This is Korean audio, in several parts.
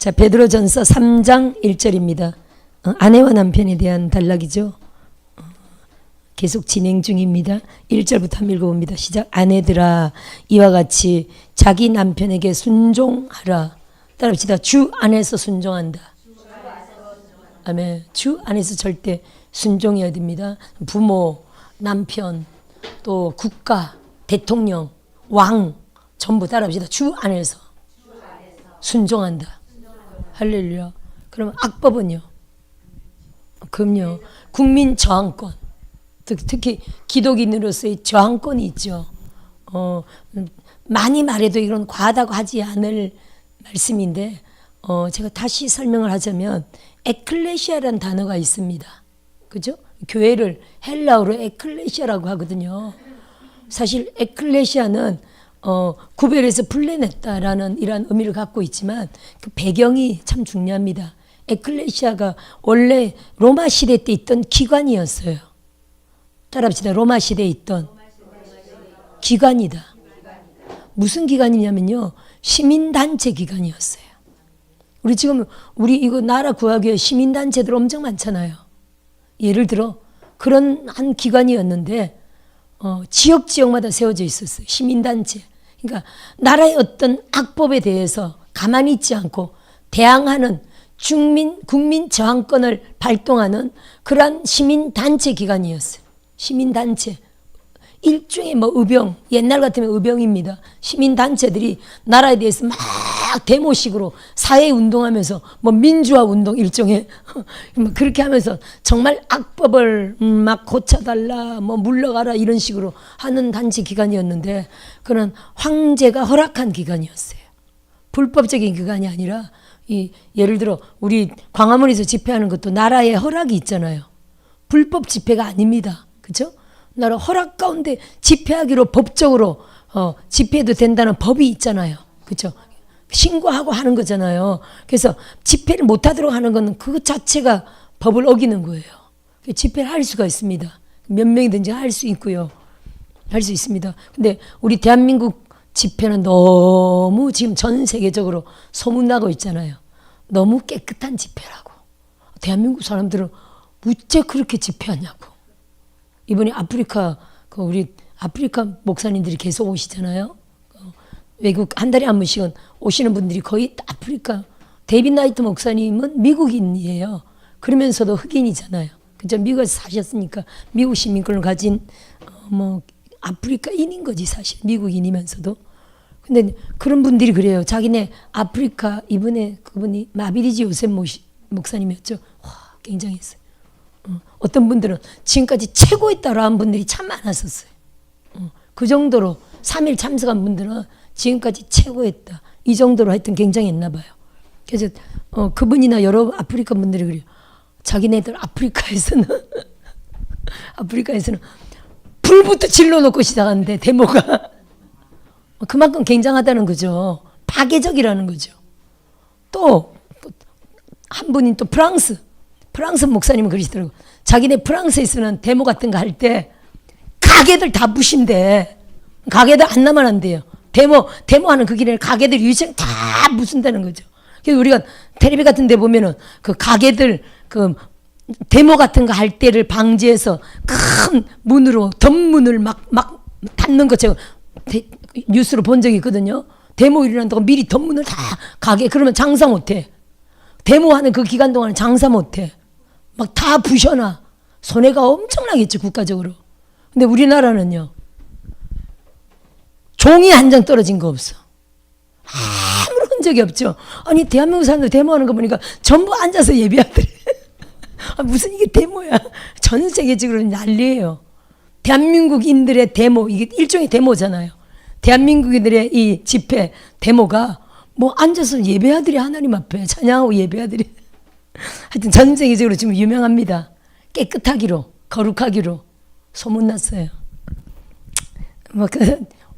자, 베드로전서 3장 1절입니다. 아내와 남편에 대한 단락이죠. 계속 진행 중입니다. 1절부터 한번 읽어봅니다. 시작. 아내들아 이와 같이 자기 남편에게 순종하라. 따라합시다. 주 안에서 순종한다. 아멘. 주 안에서 절대 순종해야 됩니다. 부모, 남편, 또 국가, 대통령, 왕 전부 따라합시다. 주 안에서 순종한다. 할렐루야. 그러면 악법은요? 그럼요. 국민 저항권. 특히 기독인으로서의 저항권이 있죠. 많이 말해도 이건 과하다고 하지 않을 말씀인데 제가 다시 설명을 하자면 에클레시아라는 단어가 있습니다. 그죠? 교회를 헬라어로 에클레시아라고 하거든요. 사실 에클레시아는 구별해서 불러냈다라는 이런 의미를 갖고 있지만 그 배경이 참 중요합니다. 에클레시아가 원래 로마 시대 때 있던 기관이었어요. 따라합시다. 로마 시대에 있던 기관이다. 무슨 기관이냐면요. 시민단체 기관이었어요. 우리 이거 나라 구하기 위해 시민단체들 엄청 많잖아요. 예를 들어 그런 한 기관이었는데 지역마다 세워져 있었어요. 시민단체. 그러니까 나라의 어떤 악법에 대해서 가만히 있지 않고 대항하는 국민 저항권을 발동하는 그러한 시민단체 기관이었어요. 시민단체. 일종의 의병, 옛날 같으면 의병입니다. 시민단체들이 나라에 대해서 막 데모식으로 사회운동하면서 민주화 운동 일종의 그렇게 하면서 정말 악법을 막 고쳐달라, 물러가라 이런 식으로 하는 단체 기관이었는데 그런 황제가 허락한 기관이었어요. 불법적인 기관이 아니라 예를 들어 우리 광화문에서 집회하는 것도 나라의 허락이 있잖아요. 불법 집회가 아닙니다. 그렇죠? 나라 허락 가운데 집회하기로 법적으로 집회해도 된다는 법이 있잖아요. 그렇죠? 신고하고 하는 거잖아요. 그래서 집회를 못하도록 하는 건 그것 자체가 법을 어기는 거예요. 집회를 할 수가 있습니다. 몇 명이든지 할 수 있고요. 할 수 있습니다. 근데 우리 대한민국 집회는 너무 지금 전 세계적으로 소문나고 있잖아요. 너무 깨끗한 집회라고. 대한민국 사람들은 어째 그렇게 집회하냐고. 이번에 우리 아프리카 목사님들이 계속 오시잖아요. 외국 한 달에 한 번씩은 오시는 분들이 거의 아프리카. 데이빗 나이트 목사님은 미국인이에요. 그러면서도 흑인이잖아요. 그죠? 미국에서 사셨으니까 미국 시민권을 가진 아프리카인인 거지 사실. 미국인이면서도. 근데 그런 분들이 그래요. 자기네 아프리카 이번에 그분이 마비리지 요셉 목사님이었죠. 와, 굉장했어요. 어떤 분들은 지금까지 최고였다고 한 분들이 참 많았었어요. 그 정도로 3일 참석한 분들은 지금까지 최고였다. 이 정도로 하여튼 굉장했나 봐요. 그래서 그분이나 여러 아프리카 분들이 그래요. 자기네들 아프리카에서는 불부터 질러놓고 시작하는데 데모가 그만큼 굉장하다는 거죠. 파괴적이라는 거죠. 또 한 분이 또 프랑스 목사님은 그러시더라고요. 자기네 프랑스에서는 데모 같은 거 할 때 가게들 다 부신대. 가게들 안 남아난대요. 데모하는 그 길에 가게들 유치장 다 부순다는 거죠. 그래서 우리가 텔레비 같은 데 보면은 그 가게들 데모 같은 거 할 때를 방지해서 큰 문으로 덧문을 막 닫는 것 제가 뉴스로 본 적이 있거든요. 데모 일어난다고 미리 덧문을 다 가게 그러면 장사 못해. 데모하는 그 기간 동안은 장사 못해. 막 다 부셔놔. 손해가 엄청나겠지 국가적으로. 근데 우리나라는요. 종이 한 장 떨어진 거 없어. 아무런 흔적이 없죠. 아니 대한민국 사람들 데모하는 거 보니까 전부 앉아서 예배하더래. 무슨 이게 데모야. 전 세계적으로 난리예요. 대한민국인들의 데모 이게 일종의 데모잖아요. 대한민국인들의 이 집회 데모가 앉아서 예배하들이 하나님 앞에 찬양하고 예배하들이 하여튼 전 세계적으로 지금 유명합니다. 깨끗하기로 거룩하기로 소문났어요.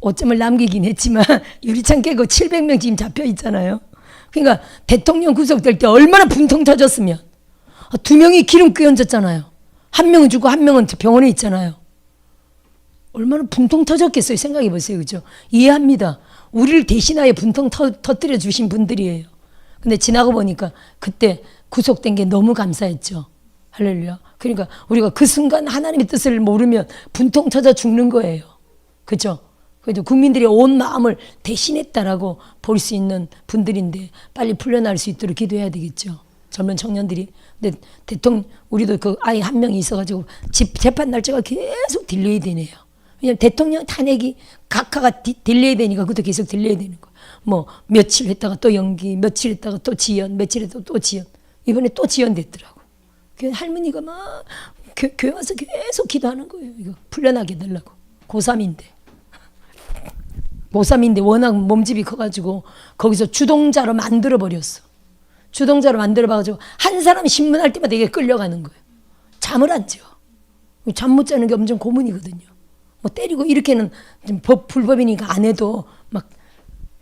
오점을 남기긴 했지만 유리창 깨고 700명 지금 잡혀 있잖아요. 그러니까 대통령 구속될 때 얼마나 분통 터졌으면 2명이 기름 끼얹었잖아요. 1명은 죽고 1명은 병원에 있잖아요. 얼마나 분통 터졌겠어요. 생각해 보세요. 그죠? 이해합니다. 우리를 대신하여 분통 터뜨려 주신 분들이에요. 근데 지나고 보니까 그때 구속된 게 너무 감사했죠. 할렐루야. 그러니까 우리가 그 순간 하나님의 뜻을 모르면 분통 터져 죽는 거예요. 그죠? 그래도 국민들이 온 마음을 대신했다라고 볼 수 있는 분들인데 빨리 풀려날 수 있도록 기도해야 되겠죠. 젊은 청년들이. 근데 대통령, 우리도 그 아이 한 명이 있어가지고 재판 날짜가 계속 딜레이 되네요. 왜냐면 대통령 탄핵이 각하가 딜레이 되니까 그것도 계속 딜레이 되는 거예요. 뭐 며칠 했다가 또 연기, 며칠 했다가 또 지연, 며칠 했다가 또 지연. 이번에 또 지연됐더라고. 그 할머니가 막 교회 와서 계속 기도하는 거예요. 이거 풀려나게 해달라고. 고3인데. 고3인데 워낙 몸집이 커가지고 거기서 주동자로 만들어버렸어. 주동자로 만들어봐가지고 한 사람 신문할 때마다 이게 끌려가는 거예요. 잠을 안 재워. 잠 못 자는 게 엄청 고문이거든요. 뭐 때리고 이렇게는 불법이니까 안 해도 막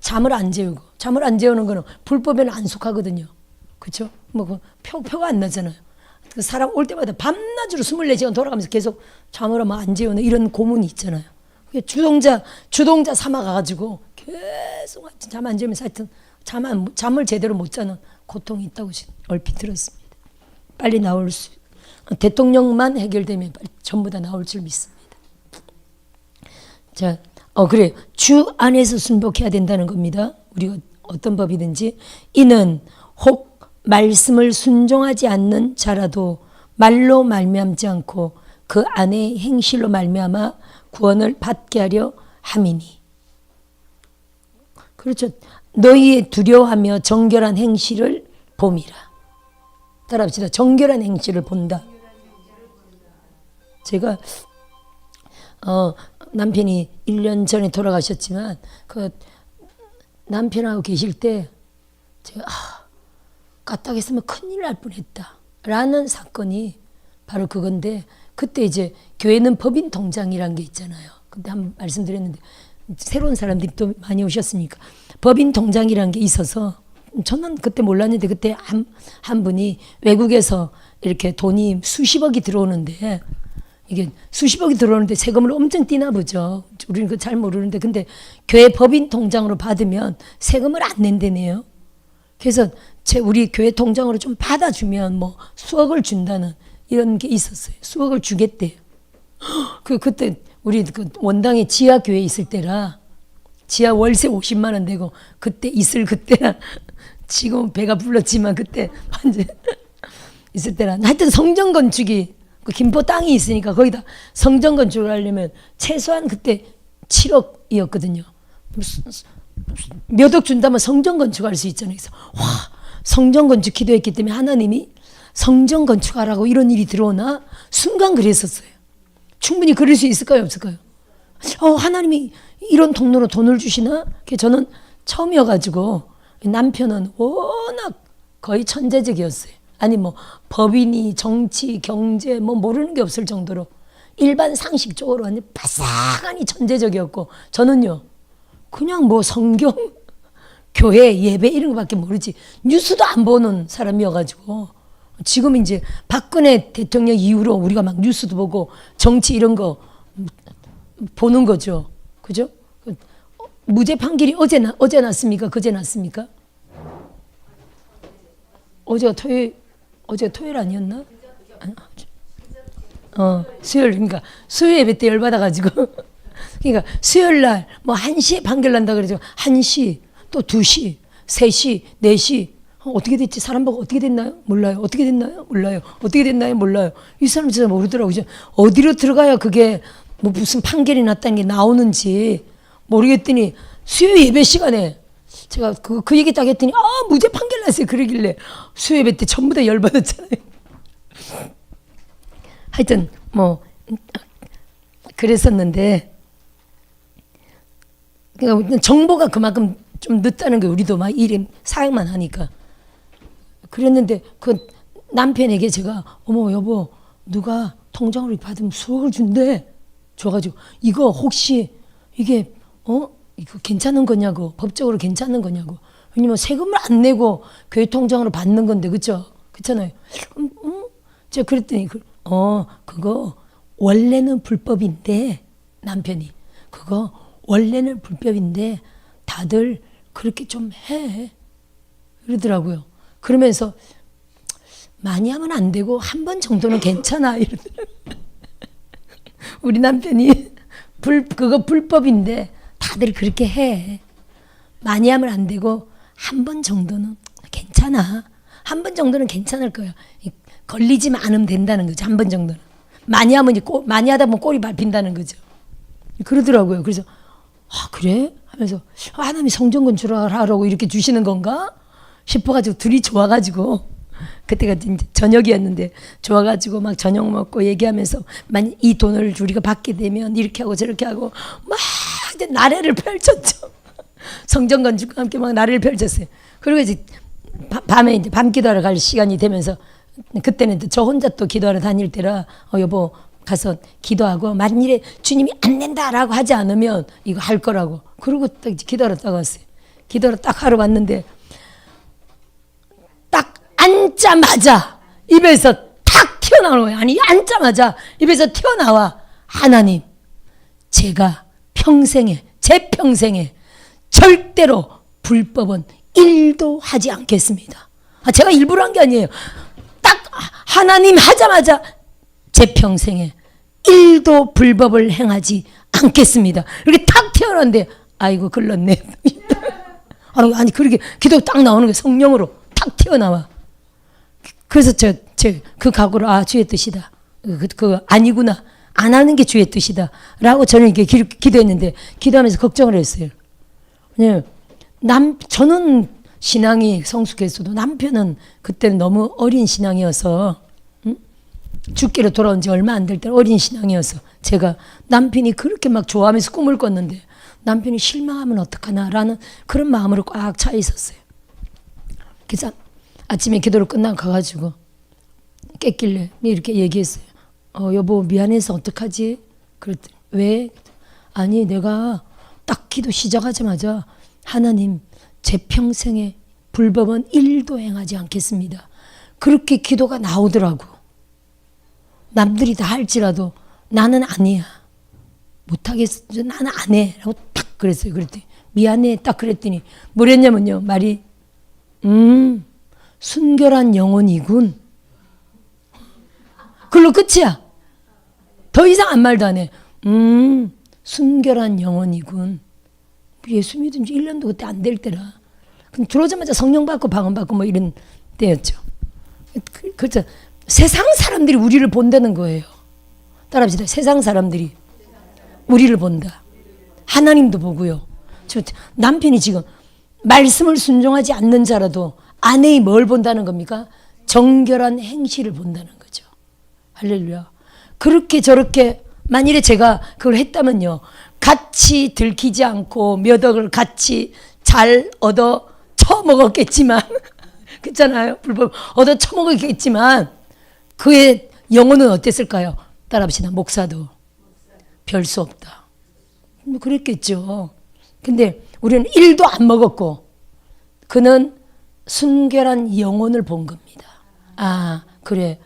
잠을 안 재우고. 잠을 안 재우는 거는 불법에는 안 속하거든요. 그렇죠? 뭐 표가 안 나잖아요. 그 사람 올 때마다 밤낮으로 24시간 돌아가면서 계속 잠을 하면 안 재우는 이런 고문이 있잖아요. 주동자 삼아가지고 계속 잠 안 재우면서 하여튼 잠을 제대로 못 자는 고통이 있다고 얼핏 들었습니다. 빨리 나올 수, 대통령만 해결되면 빨리 전부 다 나올 줄 믿습니다. 자, 그래. 주 안에서 순복해야 된다는 겁니다. 우리가 어떤 법이든지. 이는 혹 말씀을 순종하지 않는 자라도 말로 말미암지 않고 그 안에 행실로 말미암아 구원을 받게 하려 함이니. 그렇죠. 너희의 두려워하며 정결한 행실을 봄이라. 따라합시다. 정결한 행실을 본다. 제가 남편이 1년 전에 돌아가셨지만 그 남편하고 계실 때 제가 까딱했으면 큰일 날 뻔했다 라는 사건이 바로 그건데, 그때 이제 교회는 법인 통장이란 게 있잖아요. 그때 한번 말씀드렸는데 새로운 사람들이 또 많이 오셨으니까 법인 통장이란 게 있어서 저는 그때 몰랐는데 그때 한 분이 외국에서 이렇게 돈이 수십억이 들어오는데, 이게 수십억이 들어오는데 세금을 엄청 떼나 보죠. 우리는 그거 잘 모르는데, 근데 교회 법인 통장으로 받으면 세금을 안 낸다네요. 그래서 우리 교회 통장으로 좀 받아주면 뭐 수억을 준다는 이런 게 있었어요. 수억을 주겠대요. 그때 우리 그 원당에 지하 교회 있을 때라 지하 월세 50만 원 내고 그때 그때라 지금 배가 불렀지만 그때 완전 있을 때라 하여튼 성전 건축이 그 김포 땅이 있으니까 거기다 성전 건축을 하려면 최소한 그때 7억이었거든요. 몇 억 준다면 성전 건축할 수 있잖아요. 그래서 성전 건축 기도했기 때문에 하나님이 성전 건축하라고 이런 일이 들어오나 순간 그랬었어요. 충분히 그럴 수 있을까요, 없을까요? 하나님이 이런 통로로 돈을 주시나? 저는 처음이어가지고 남편은 워낙 거의 천재적이었어요. 아니 뭐 법인이 정치 경제 뭐 모르는 게 없을 정도로 일반 상식적으로 완전 바삭하니 천재적이었고, 저는요 그냥 뭐 성경 교회 예배 이런 거밖에 모르지 뉴스도 안 보는 사람이어가지고, 지금 이제 박근혜 대통령 이후로 우리가 막 뉴스도 보고 정치 이런 거 보는 거죠. 그죠? 무죄 판결이 어제 났습니까? 그제 났습니까? 어제가 토요일 아니었나? 수요일, 그러니까 수요 예배 때 열받아가지고 그러니까 수요일 날 뭐 1시에 판결 난다 그러죠. 1시, 또 2시, 3시, 4시. 어떻게 됐지? 사람 보고 어떻게 됐나요? 몰라요. 어떻게 됐나요? 몰라요. 어떻게 됐나요? 몰라요. 이 사람 진짜 모르더라고요. 어디로 들어가야 그게 뭐 무슨 판결이 났다는 게 나오는지 모르겠더니 수요 예배 시간에 제가 그 얘기 딱 했더니 무죄 판결 났어요. 그러길래 수요 예배 때 전부 다 열받았잖아요. 하여튼 뭐 그랬었는데, 그러니까 정보가 그만큼 좀 늦다는 게 우리도 막 일에 사역만 하니까 그랬는데, 그 남편에게 제가 어머 여보 누가 통장으로 받으면 수억을 준대 줘가지고 이거 혹시 이게 이거 괜찮은 거냐고, 법적으로 괜찮은 거냐고. 왜냐면 세금을 안 내고 교회 통장으로 받는 건데, 그렇죠? 그렇잖아요. 제가 그랬더니 그거 원래는 불법인데, 남편이 그거 원래는 불법인데 다들 그렇게 좀 해. 그러더라고요. 그러면서 많이 하면 안 되고 한 번 정도는 괜찮아 이러더라고요. 우리 남편이 그거 불법인데 다들 그렇게 해. 많이 하면 안 되고 한 번 정도는 괜찮아. 한 번 정도는 괜찮을 거야. 걸리지만 않으면 된다는 거죠. 한 번 정도는. 많이 하다 보면 꼬리 밟힌다는 거죠. 그러더라고요. 그래서 그래? 하면서 하나님이 성전건 주라고 이렇게 주시는 건가? 싶어가지고 둘이 좋아가지고 그때가 이제 저녁이었는데 좋아가지고 막 저녁 먹고 얘기하면서 만약 이 돈을 우리가 받게 되면 이렇게 하고 저렇게 하고 막 이제 나래를 펼쳤죠. 성전 건축과 함께 막 나래를 펼쳤어요. 그리고 이제 밤에 이제 밤 기도하러 갈 시간이 되면서 그때는 저 혼자 또 기도하러 다닐 때라 여보 가서 기도하고 만일에 주님이 안 된다라고 하지 않으면 이거 할 거라고. 그러고 딱 기도하러 딱 왔어요. 기도하러 딱 하러 왔는데 딱 앉자마자 입에서 탁 튀어나오는 거예요. 아니 앉자마자 입에서 튀어나와. 하나님, 제가 제 평생에 절대로 불법은 1도 하지 않겠습니다. 제가 일부러 한 게 아니에요. 딱 하나님 하자마자 제 평생에 1도 불법을 행하지 않겠습니다. 이렇게 탁 튀어나오는데 아이고 글렀네. 아니 그렇게 기도 딱 나오는 게 성령으로 탁 튀어나와. 그래서 그 각오로 주의 뜻이다. 그 아니구나. 안 하는 게 주의 뜻이다. 라고 저는 이렇게 기도했는데 기도하면서 걱정을 했어요. 저는 신앙이 성숙했어도 남편은 그때는 너무 어린 신앙이어서 죽기로 돌아온 지 얼마 안 될 때 어린 신앙이어서 제가 남편이 그렇게 막 좋아하면서 꿈을 꿨는데 남편이 실망하면 어떡하나라는 그런 마음으로 꽉 차 있었어요. 그래서 아침에 기도를 끝나고 가가지고 깼길래 이렇게 얘기했어요. 여보 미안해서 어떡하지? 그랬더니 왜? 아니 내가 딱 기도 시작하자마자 하나님 제 평생에 불법은 1도 행하지 않겠습니다. 그렇게 기도가 나오더라고. 남들이 다 할지라도 나는 아니야. 못하겠어. 나는 안 해. 라고 딱 그랬어요. 그랬더니 미안해. 딱 그랬더니 뭐랬냐면요. 말이 순결한 영혼이군. 그걸로 끝이야. 더 이상 아무 말도 안 해. 순결한 영혼이군. 예수 믿은 지 1년도 그때 안 될 때라. 그럼 들어오자마자 성령 받고 방언 받고 뭐 이런 때였죠. 그렇죠. 세상 사람들이 우리를 본다는 거예요. 따라합시다. 세상 사람들이 우리를 본다. 하나님도 보고요. 남편이 지금 말씀을 순종하지 않는 자라도 아내의 뭘 본다는 겁니까? 정결한 행실을 본다는 거죠. 할렐루야. 그렇게 저렇게 만일에 제가 그걸 했다면요. 같이 들키지 않고 몇 억을 같이 잘 얻어 처먹었겠지만 그렇잖아요. 불법 얻어 처먹었겠지만 그의 영혼은 어땠을까요? 따라합시다. 목사도 별 수 없다. 그랬겠죠. 근데 우리는 1도 안 먹었고 그는 순결한 영혼을 본 겁니다. 그래.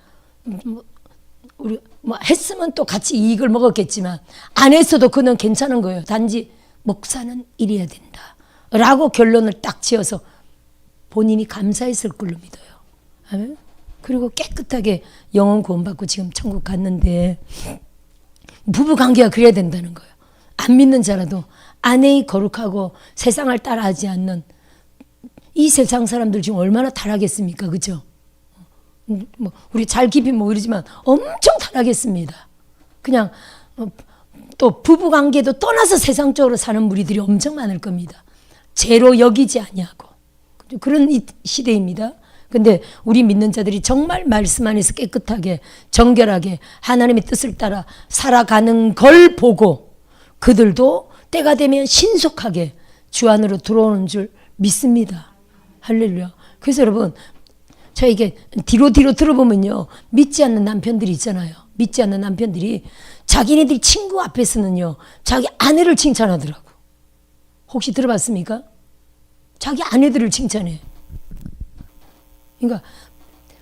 우리 했으면 또 같이 이익을 먹었겠지만 안 했어도 그는 괜찮은 거예요. 단지 목사는 이래야 된다. 라고 결론을 딱 지어서 본인이 감사했을 걸로 믿어요. 아멘. 그리고 깨끗하게 영혼 구원받고 지금 천국 갔는데 부부관계가 그래야 된다는 거예요. 안 믿는 자라도 아내의 거룩하고 세상을 따라하지 않는 이 세상 사람들 지금 얼마나 타락했습니까? 그죠? 우리 잘 깊이 모르지만 엄청 타락했습니다. 그냥 또 부부관계도 떠나서 세상적으로 사는 무리들이 엄청 많을 겁니다. 죄로 여기지 아니하고 그런 이 시대입니다. 근데 우리 믿는 자들이 정말 말씀 안에서 깨끗하게 정결하게 하나님의 뜻을 따라 살아가는 걸 보고 그들도 때가 되면 신속하게 주 안으로 들어오는 줄 믿습니다. 할렐루야. 그래서 여러분 저에게 뒤로 들어보면요. 믿지 않는 남편들이 있잖아요. 믿지 않는 남편들이 자기네들이 친구 앞에서는요. 자기 아내를 칭찬하더라고. 혹시 들어봤습니까? 자기 아내들을 칭찬해. 그러니까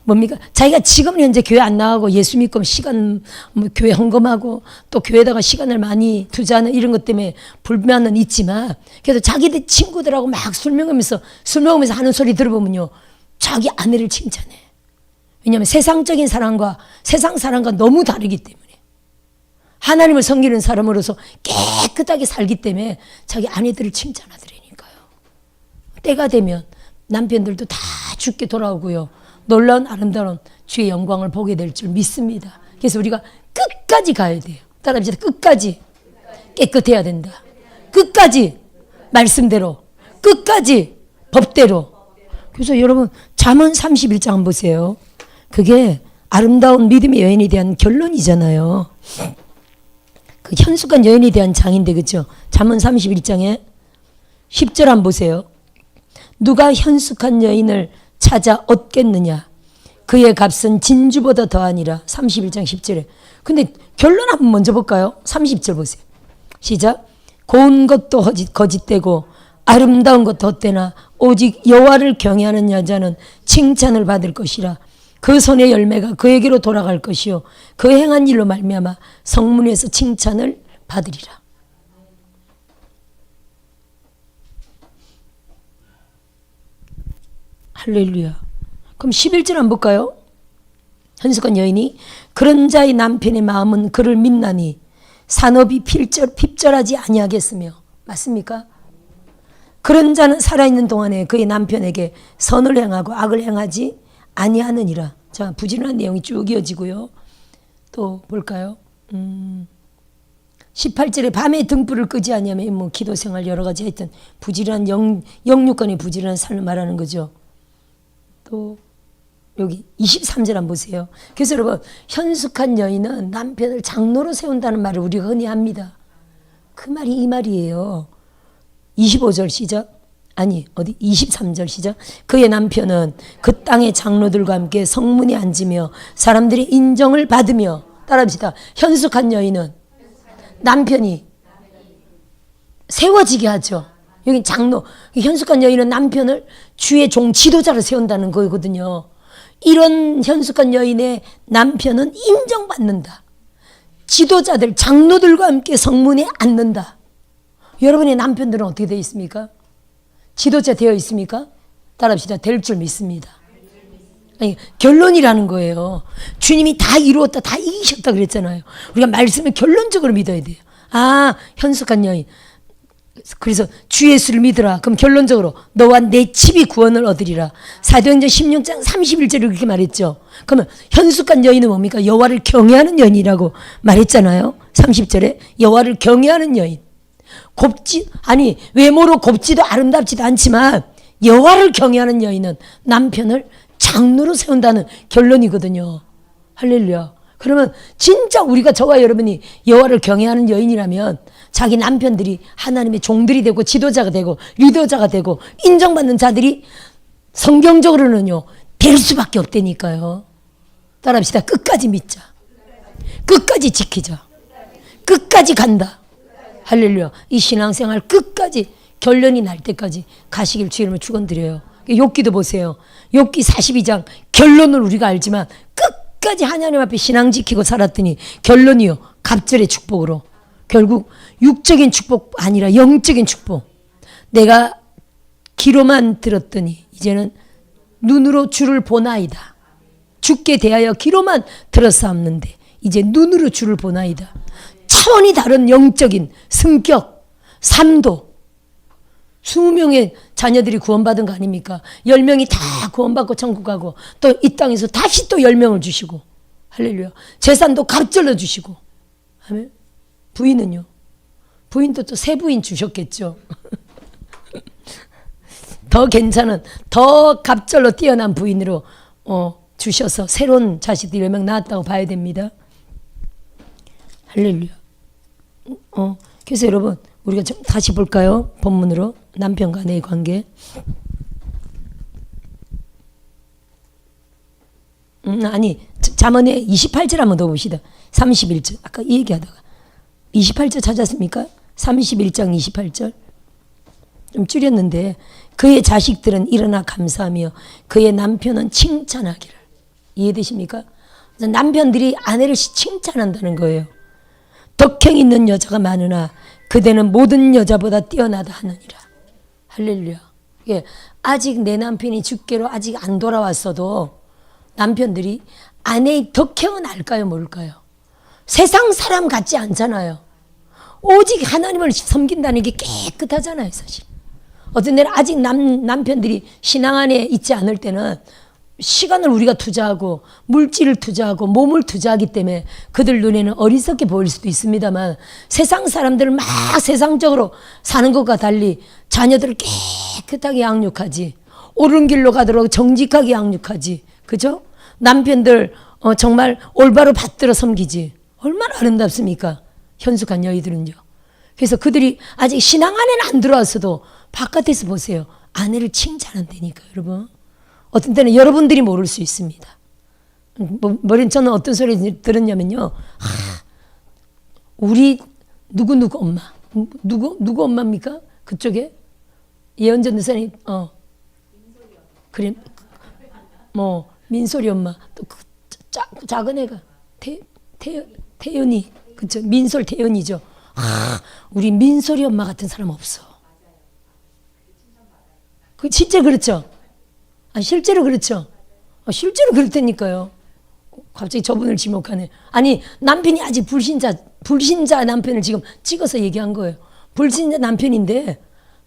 뭡니까? 자기가 지금 현재 교회 안 나가고 예수 믿고 시간 뭐 교회 헌금하고 또 교회에다가 시간을 많이 투자하는 이런 것 때문에 불만은 있지만 그래도 자기들 친구들하고 막 술 먹으면서 하는 소리 들어보면요. 자기 아내를 칭찬해. 왜냐하면 세상적인 사람과 세상 사람과 너무 다르기 때문에 하나님을 섬기는 사람으로서 깨끗하게 살기 때문에 자기 아내들을 칭찬하더라니까요. 때가 되면 남편들도 다 죽게 돌아오고요. 놀라운 아름다운 주의 영광을 보게 될 줄 믿습니다. 그래서 우리가 끝까지 가야 돼요. 따라합시다. 끝까지 깨끗해야 된다. 끝까지 말씀대로, 끝까지 법대로. 그래서 여러분 잠언 31장 한번 보세요. 그게 아름다운 믿음의 여인에 대한 결론이잖아요. 그 현숙한 여인에 대한 장인데 그렇죠? 잠언 31장에 10절 한번 보세요. 누가 현숙한 여인을 찾아 얻겠느냐? 그의 값은 진주보다 더하니라. 31장 10절에. 근데 결론 한번 먼저 볼까요? 30절 보세요. 시작. 고운 것도 거짓되고 아름다운 것도 헛되나 오직 여호와를 경외하는 여자는 칭찬을 받을 것이라. 그 손의 열매가 그에게로 돌아갈 것이요 그 행한 일로 말미암아 성문에서 칭찬을 받으리라. 할렐루야. 그럼 11절 한번 볼까요? 현숙한 여인이 그런 자의 남편의 마음은 그를 믿나니 산업이 핍절하지 아니하겠으며. 맞습니까? 그런 자는 살아있는 동안에 그의 남편에게 선을 행하고 악을 행하지 아니하느니라. 자, 부지런한 내용이 쭉 이어지고요. 또 볼까요? 18절에 밤에 등불을 끄지 아니하면 뭐 기도 생활 여러 가지 하여튼 부지런한 영육간의 부지런한 삶을 말하는 거죠. 또 여기 23절 한번 보세요. 그래서 여러분 현숙한 여인은 남편을 장로로 세운다는 말을 우리가 흔히 합니다. 그 말이 이 말이에요. 25절 시작. 아니 어디 23절 시작. 그의 남편은 그 땅의 장로들과 함께 성문에 앉으며 사람들의 인정을 받으며. 따라합시다. 현숙한 여인은 남편이 세워지게 하죠. 여기 장로. 현숙한 여인은 남편을 주의 종 지도자로 세운다는 거거든요. 이런 현숙한 여인의 남편은 인정받는다. 지도자들 장로들과 함께 성문에 앉는다. 여러분의 남편들은 어떻게 되어 있습니까? 지도자 되어 있습니까? 따라합시다. 될 줄 믿습니다. 아니, 결론이라는 거예요. 주님이 다 이루었다, 다 이기셨다 그랬잖아요. 우리가 말씀을 결론적으로 믿어야 돼요. 아, 현숙한 여인. 그래서 주 예수를 믿으라. 그럼 결론적으로 너와 내 집이 구원을 얻으리라. 사도행전 16장 31절에 그렇게 말했죠. 그러면 현숙한 여인은 뭡니까? 여호와를 경외하는 여인이라고 말했잖아요. 30절에 여호와를 경외하는 여인. 외모로 곱지도 아름답지도 않지만 여호와를 경외하는 여인은 남편을 장로로 세운다는 결론이거든요. 할렐루야. 그러면 진짜 우리가 저와 여러분이 여호와를 경외하는 여인이라면 자기 남편들이 하나님의 종들이 되고 지도자가 되고 리더자가 되고 인정받는 자들이 성경적으로는요 될 수밖에 없다니까요. 따라합시다. 끝까지 믿자. 끝까지 지키자. 끝까지 간다. 할렐루야. 이 신앙생활 끝까지 결론이 날 때까지 가시길 주의 이름으로 축원드려요. 욥기도 보세요. 욥기 42장 결론을 우리가 알지만 끝까지 하나님 앞에 신앙 지키고 살았더니 결론이요 갑절의 축복으로. 결국 육적인 축복 아니라 영적인 축복. 내가 귀로만 들었더니 이제는 눈으로 주를 보나이다. 주께 대하여 귀로만 들었사옵는데 이제 눈으로 주를 보나이다. 차원이 다른 영적인 성격, 삶도. 20명의 자녀들이 구원받은 거 아닙니까? 10명이 다 구원받고 천국 가고 또 이 땅에서 다시 또 10명을 주시고 할렐루야. 재산도 갑절로 주시고. 아멘. 부인은요? 부인도 또 새 부인 주셨겠죠. 더 괜찮은 더 갑절로 뛰어난 부인으로 주셔서 새로운 자식들이 10명 낳았다고 봐야 됩니다. 할렐루야. 그래서 여러분 우리가 좀 다시 볼까요? 본문으로 남편과 아내의 관계. 잠언의 28절 한번 더 봅시다. 31절 아까 이 얘기하다가 28절 찾았습니까? 31장 28절 좀 줄였는데 그의 자식들은 일어나 감사하며 그의 남편은 칭찬하기를. 이해되십니까? 남편들이 아내를 칭찬한다는 거예요. 덕행 있는 여자가 많으나 그대는 모든 여자보다 뛰어나다 하느니라. 할렐루야. 예, 아직 내 남편이 주께로 아직 안 돌아왔어도 남편들이 아내의 덕행은 알까요, 모를까요? 세상 사람 같지 않잖아요. 오직 하나님을 섬긴다는 게 깨끗하잖아요, 사실. 어떤 데는 아직 남편들이 신앙 안에 있지 않을 때는 시간을 우리가 투자하고 물질을 투자하고 몸을 투자하기 때문에 그들 눈에는 어리석게 보일 수도 있습니다만 세상 사람들은 막 세상적으로 사는 것과 달리 자녀들을 깨끗하게 양육하지, 옳은 길로 가도록 정직하게 양육하지, 그죠? 남편들 정말 올바로 받들어 섬기지. 얼마나 아름답습니까? 현숙한 여인들은요. 그래서 그들이 아직 신앙 안에는 안 들어왔어도 바깥에서 보세요. 아내를 칭찬한다니까, 여러분. 어떤 때는 여러분들이 모를 수 있습니다. 저는 어떤 소리 들었냐면요. 우리 누구 엄마. 누구 엄마입니까? 그쪽에? 예언전 도사님, 그래, 민소리 엄마. 또 그 작은 애가, 태연이. 그쵸? 민솔 태연이죠. 우리 민소리 엄마 같은 사람 없어. 그 진짜 그렇죠? 실제로 그렇죠? 실제로 그렇다니까요. 갑자기 저분을 지목하네. 아니, 남편이 아직 불신자 남편을 지금 찍어서 얘기한 거예요. 불신자 남편인데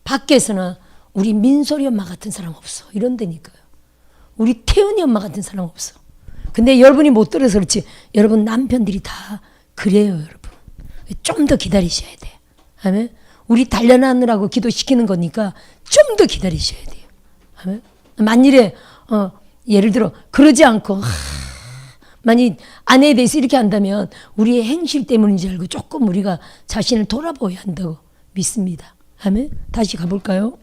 밖에서는 우리 민소리 엄마 같은 사람 없어. 이런다니까요. 우리 태연이 엄마 같은 사람 없어. 근데 여러분이 못 들어서 그렇지. 여러분 남편들이 다 그래요, 여러분. 좀 더 기다리셔야 돼요. 아멘. 우리 단련하느라고 기도시키는 거니까 좀 더 기다리셔야 돼요. 아멘. 만일에 예를 들어 그러지 않고 만약 아내에 대해서 이렇게 한다면 우리의 행실 때문인지 알고 조금 우리가 자신을 돌아보아야 한다고 믿습니다. 아멘. 다시 가볼까요?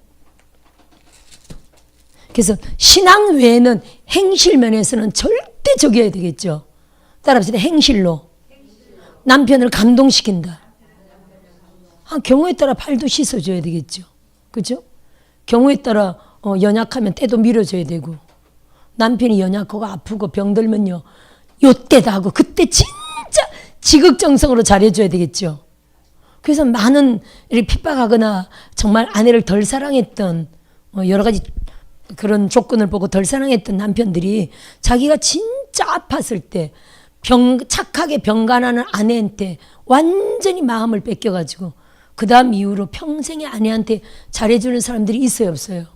그래서 신앙 외에는 행실 면에서는 절대 저기해야 되겠죠. 따라합시다. 행실로 남편을 감동시킨다. 경우에 따라 발도 씻어줘야 되겠죠. 그죠? 경우에 따라 연약하면 때도 밀어줘야 되고, 남편이 연약하고 아프고 병들면요 요때다 하고 그때 진짜 지극정성으로 잘해줘야 되겠죠. 그래서 많은 이렇게 핍박하거나 정말 아내를 덜 사랑했던 여러 가지 그런 조건을 보고 덜 사랑했던 남편들이 자기가 진짜 아팠을 때 착하게 병간하는 아내한테 완전히 마음을 뺏겨가지고 그 다음 이후로 평생에 아내한테 잘해주는 사람들이 있어요, 없어요?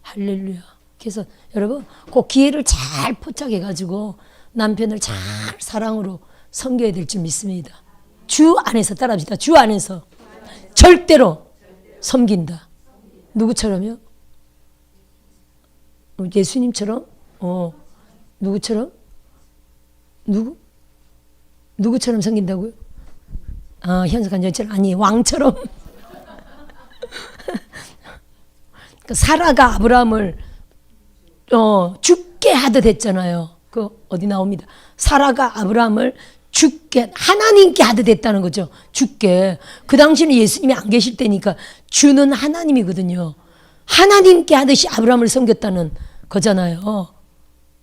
할렐루야. 그래서 여러분 꼭 기회를 잘 포착해가지고 남편을 잘 사랑으로 섬겨야 될 줄 믿습니다. 주 안에서 따라합시다. 주 안에서 절대로 섬긴다. 누구처럼요? 예수님처럼? 누구처럼? 누구처럼 섬긴다고요? 현석한 여인처럼? 아니, 왕처럼. 사라가 아브라함을 죽게 하듯 했잖아요. 그 어디 나옵니다. 사라가 아브라함을 죽게, 하나님께 하듯 했다는 거죠. 죽게. 그 당시에는 예수님이 안 계실 때니까 주는 하나님이거든요. 하나님께 하듯이 아브라함을 섬겼다는 거잖아요.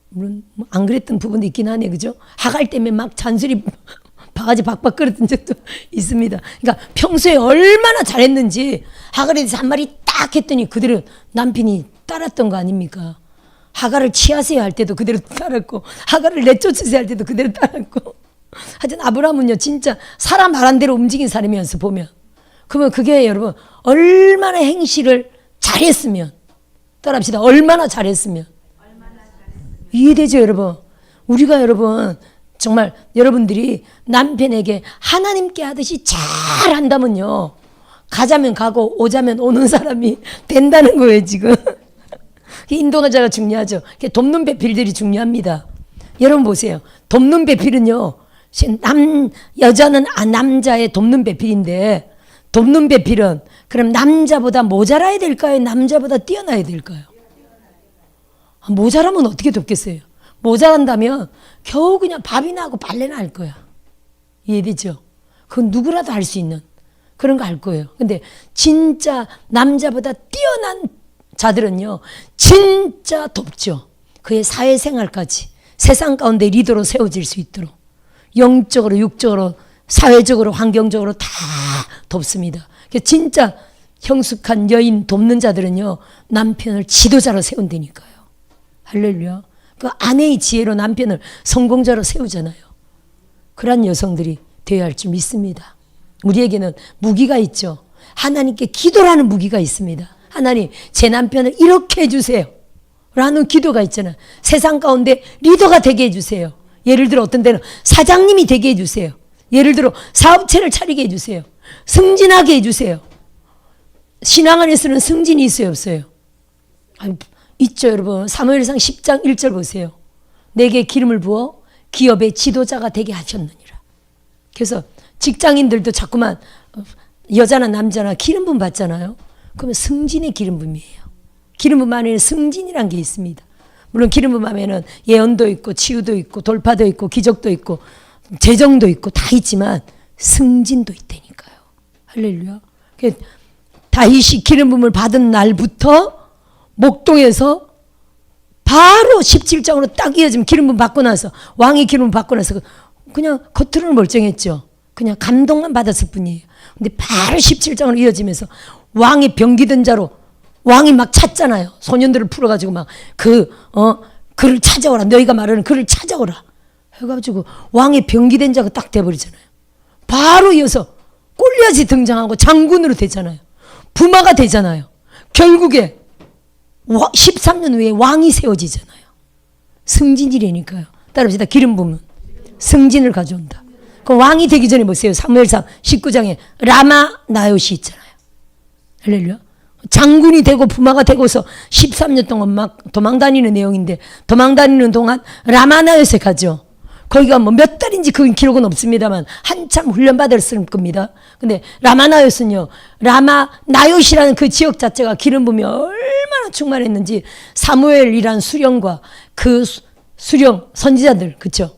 물론 안 그랬던 부분도 있긴 하네, 그죠? 하갈 때문에 막 잔소리 바가지 박박 끓였던 적도 있습니다. 그러니까 평소에 얼마나 잘했는지 하갈에 대해서 한 마리 딱 했더니 그대로 남편이 따랐던 거 아닙니까? 하갈을 취하세요 할 때도 그대로 따랐고, 하갈을 내쫓으세요 할 때도 그대로 따랐고. 하여튼 아브라함은요 진짜 사람 말한 대로 움직인 사람이면서 보면, 그러면 그게 여러분 얼마나 행실을 잘했으면, 따라합시다. 얼마나 잘했으면. 이해되죠, 여러분? 우리가 여러분 정말 여러분들이 남편에게 하나님께 하듯이 잘한다면요, 가자면 가고 오자면 오는 사람이 된다는 거예요, 지금. 인도자가 중요하죠. 돕는 배필들이 중요합니다. 여러분 보세요. 돕는 배필은요, 여자는 남자의 돕는 배필인데, 돕는 배필은 그럼 남자보다 모자라야 될까요? 남자보다 뛰어나야 될까요? 모자라면 어떻게 돕겠어요? 모자란다면 겨우 그냥 밥이나 하고 빨래나 할 거야. 이해되죠? 그건 누구라도 할 수 있는 그런 거 할 거예요. 근데 진짜 남자보다 뛰어난 자들은요 진짜 돕죠. 그의 사회생활까지, 세상 가운데 리더로 세워질 수 있도록 영적으로, 육적으로, 사회적으로, 환경적으로 다 돕습니다. 진짜 형숙한 여인 돕는 자들은요, 남편을 지도자로 세운다니까요. 할렐루야. 그 아내의 지혜로 남편을 성공자로 세우잖아요. 그런 여성들이 되어야 할 줄 믿습니다. 우리에게는 무기가 있죠. 하나님께 기도라는 무기가 있습니다. 하나님, 제 남편을 이렇게 해주세요 라는 기도가 있잖아요. 세상 가운데 리더가 되게 해주세요. 예를 들어 어떤 데는 사장님이 되게 해주세요. 예를 들어 사업체를 차리게 해주세요. 승진하게 해주세요. 신앙 안에서는 승진이 있어요, 없어요? 있죠, 여러분. 사무엘상 10장 1절 보세요. 내게 기름을 부어 기업의 지도자가 되게 하셨느니라. 그래서 직장인들도 자꾸만 여자나 남자나 기름 부음 받잖아요. 그러면 승진의 기름 부음이에요. 기름 부음 안에는 승진이란 게 있습니다. 물론 기름 부음 안에는 예언도 있고 치유도 있고 돌파도 있고 기적도 있고 재정도 있고 다 있지만 승진도 있다니까요. 할렐루야. 다윗이 기름 부음을 받은 날부터 목동에서 바로 17장으로 딱 이어지면 기름 부음 받고 나서 왕이 기름 부음 받고 나서 그냥 겉으로는 멀쩡했죠. 그냥 감동만 받았을 뿐이에요. 근데 바로 17장으로 이어지면서 왕이 병기든 자로 왕이 막 찾잖아요. 소년들을 풀어가지고 막 그를 찾아오라. 너희가 말하는 그를 찾아오라. 해가지고 왕의 병기된 자가 딱 돼버리잖아요. 바로 이어서 골리앗이 등장하고 장군으로 되잖아요. 부마가 되잖아요. 결국에 13년 후에 왕이 세워지잖아요. 승진이라니까요. 따라합시다. 기름 부음은 승진을 가져온다. 그 왕이 되기 전에 보세요. 사무엘상 19장에 라마 나요시 있잖아요. 할렐루야. 장군이 되고 부마가 되고서 13년 동안 막 도망다니는 내용인데 도망다니는 동안 라마 나요시에 가죠. 거기가 뭐 몇 달인지 그 기록은 없습니다만 한참 훈련받았을 겁니다. 근데 라마 나요시는요. 라마 나요시라는 그 지역 자체가 기름 부음이 얼마나 충만했는지 사무엘이란 수령과 그 수령 선지자들 그쵸?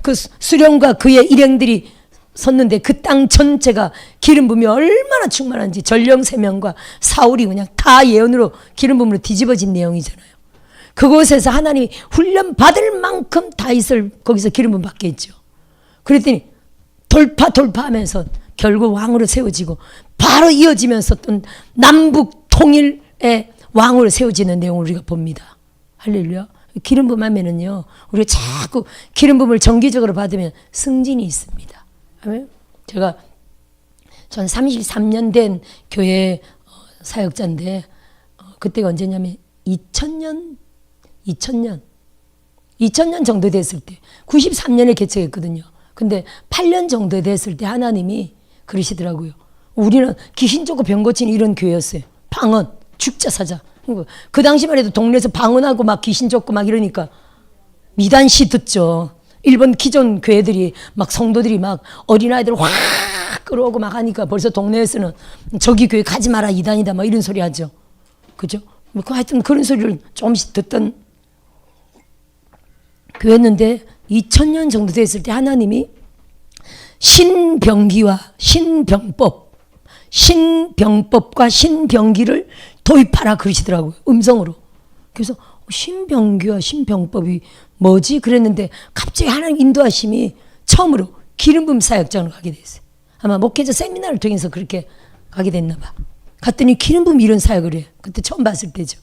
그 수령과 그의 일행들이 섰는데 그 땅 전체가 기름 부음이 얼마나 충만한지 전령 세명과 사울이 그냥 다 예언으로 기름 부음으로 뒤집어진 내용이잖아요. 그곳에서 하나님이 훈련 받을 만큼 다윗을 거기서 기름 부음 받게 했죠. 그랬더니 돌파하면서 결국 왕으로 세워지고 바로 이어지면서 또 남북 통일의 왕으로 세워지는 내용을 우리가 봅니다. 할렐루야. 기름 부음 하면은요, 우리가 자꾸 기름 부음을 정기적으로 받으면 승진이 있습니다. 제가 전 33년 된 교회 사역자인데 그때가 언제냐면 2000년 정도 됐을 때 93년에 개척했거든요. 근데 8년 정도 됐을 때 하나님이 그러시더라고요. 우리는 귀신 쫓고 병 고치는 이런 교회였어요. 방언, 죽자사자. 그 당시만 해도 동네에서 방언하고 막 귀신 쫓고 막 이러니까 미단시 듣죠. 일본 기존 교회들이 막 성도들이 막 어린아이들 확 끌어오고 막 하니까 벌써 동네에서는 저기 교회 가지 마라 이단이다 막 이런 소리 하죠. 그죠? 하여튼 그런 소리를 조금씩 듣던 교회였는데 2000년 정도 됐을 때 하나님이 신병기와 신병법과 신병기를 도입하라 그러시더라고요. 음성으로. 그래서 신병기와 신병법이 뭐지? 그랬는데 갑자기 하나님 인도하심이 처음으로 기름 부음 사역장을 가게 됐어요. 아마 목회자 세미나를 통해서 그렇게 가게 됐나 봐. 갔더니 기름 부음 이런 사역을 해요. 그때 처음 봤을 때죠.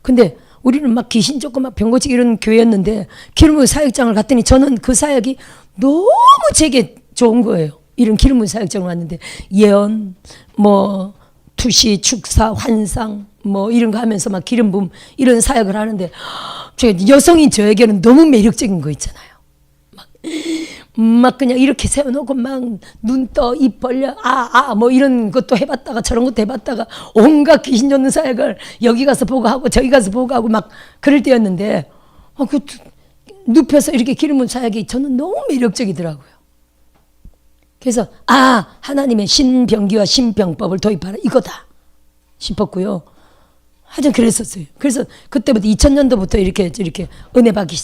근데 우리는 막 귀신 쫓고 막 병 고치기 이런 교회였는데 기름 부음 사역장을 갔더니 저는 그 사역이 너무 제게 좋은 거예요. 이런 기름 부음 사역장을 왔는데 예언, 뭐 투시, 축사, 환상 뭐 이런 거 하면서 막 기름 부음 이런 사역을 하는데 여성인 저에게는 너무 매력적인 거 있잖아요. 막 그냥 이렇게 세워놓고 막 눈 떠, 입 벌려, 뭐 이런 것도 해봤다가 저런 것도 해봤다가 온갖 귀신 쫓는 사역을 여기 가서 보고 하고 저기 가서 보고 하고 막 그럴 때였는데 그 눕혀서 이렇게 기름 부음 사역이 저는 너무 매력적이더라고요. 그래서 하나님의 신병기와 신병법을 도입하라 이거다 싶었고요. 하여튼 그랬었어요. 그래서 그때부터 2000년도부터 이렇게 은혜 받기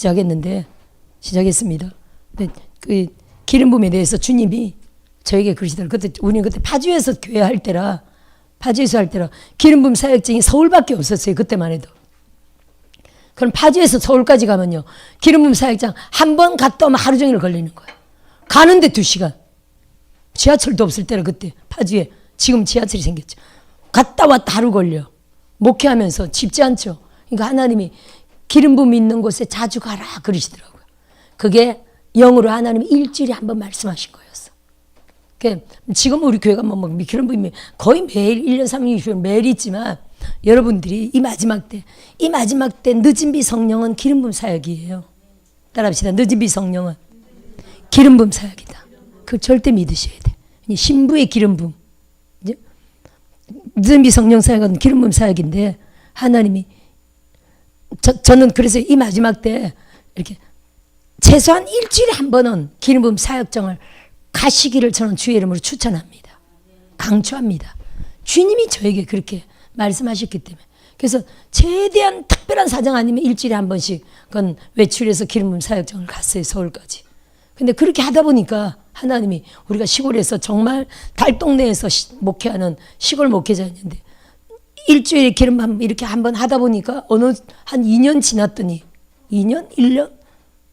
시작했습니다. 근데 그 기름 부음에 대해서 주님이 저에게 그러시더라고요. 우리는 그때 파주에서 교회 할 때라 기름 부음 사역증이 서울밖에 없었어요. 그때만 해도. 그럼 파주에서 서울까지 가면요. 기름붐 사역장 한 번 갔다 오면 하루 종일 걸리는 거예요. 가는데 2시간. 지하철도 없을 때라 그때 파주에. 지금 지하철이 생겼죠. 갔다 왔다 하루 걸려. 목회하면서 쉽지 않죠. 그러니까 하나님이 기름붐 있는 곳에 자주 가라 그러시더라고요. 그게 영으로 하나님이 일주일에 한 번 말씀하신 거였어. 그러니까 지금 우리 교회가 뭐 기름붐이 거의 매일 1년 360일 매일 있지만 여러분들이 이 마지막 때 늦은 비 성령은 기름붐 사역이에요. 따라합시다. 늦은 비 성령은 기름붐 사역이다. 그걸 절대 믿으셔야 돼. 신부의 기름붐. 늦은 비 성령 사역은 기름붐 사역인데 하나님이 저는 그래서 이 마지막 때 이렇게 최소한 일주일에 한 번은 기름붐 사역장을 가시기를 저는 주의 이름으로 추천합니다. 강추합니다. 주님이 저에게 그렇게 말씀하셨기 때문에. 그래서 최대한 특별한 사정 아니면 일주일에 한 번씩 그건 외출해서 기름붐 사역장을 갔어요. 서울까지. 근데 그렇게 하다 보니까 하나님이 우리가 시골에서 정말 달동네에서 목회하는 시골 목회자였는데 일주일에 기름붐 이렇게 한 번 하다 보니까 어느 한 2년 지났더니 2년?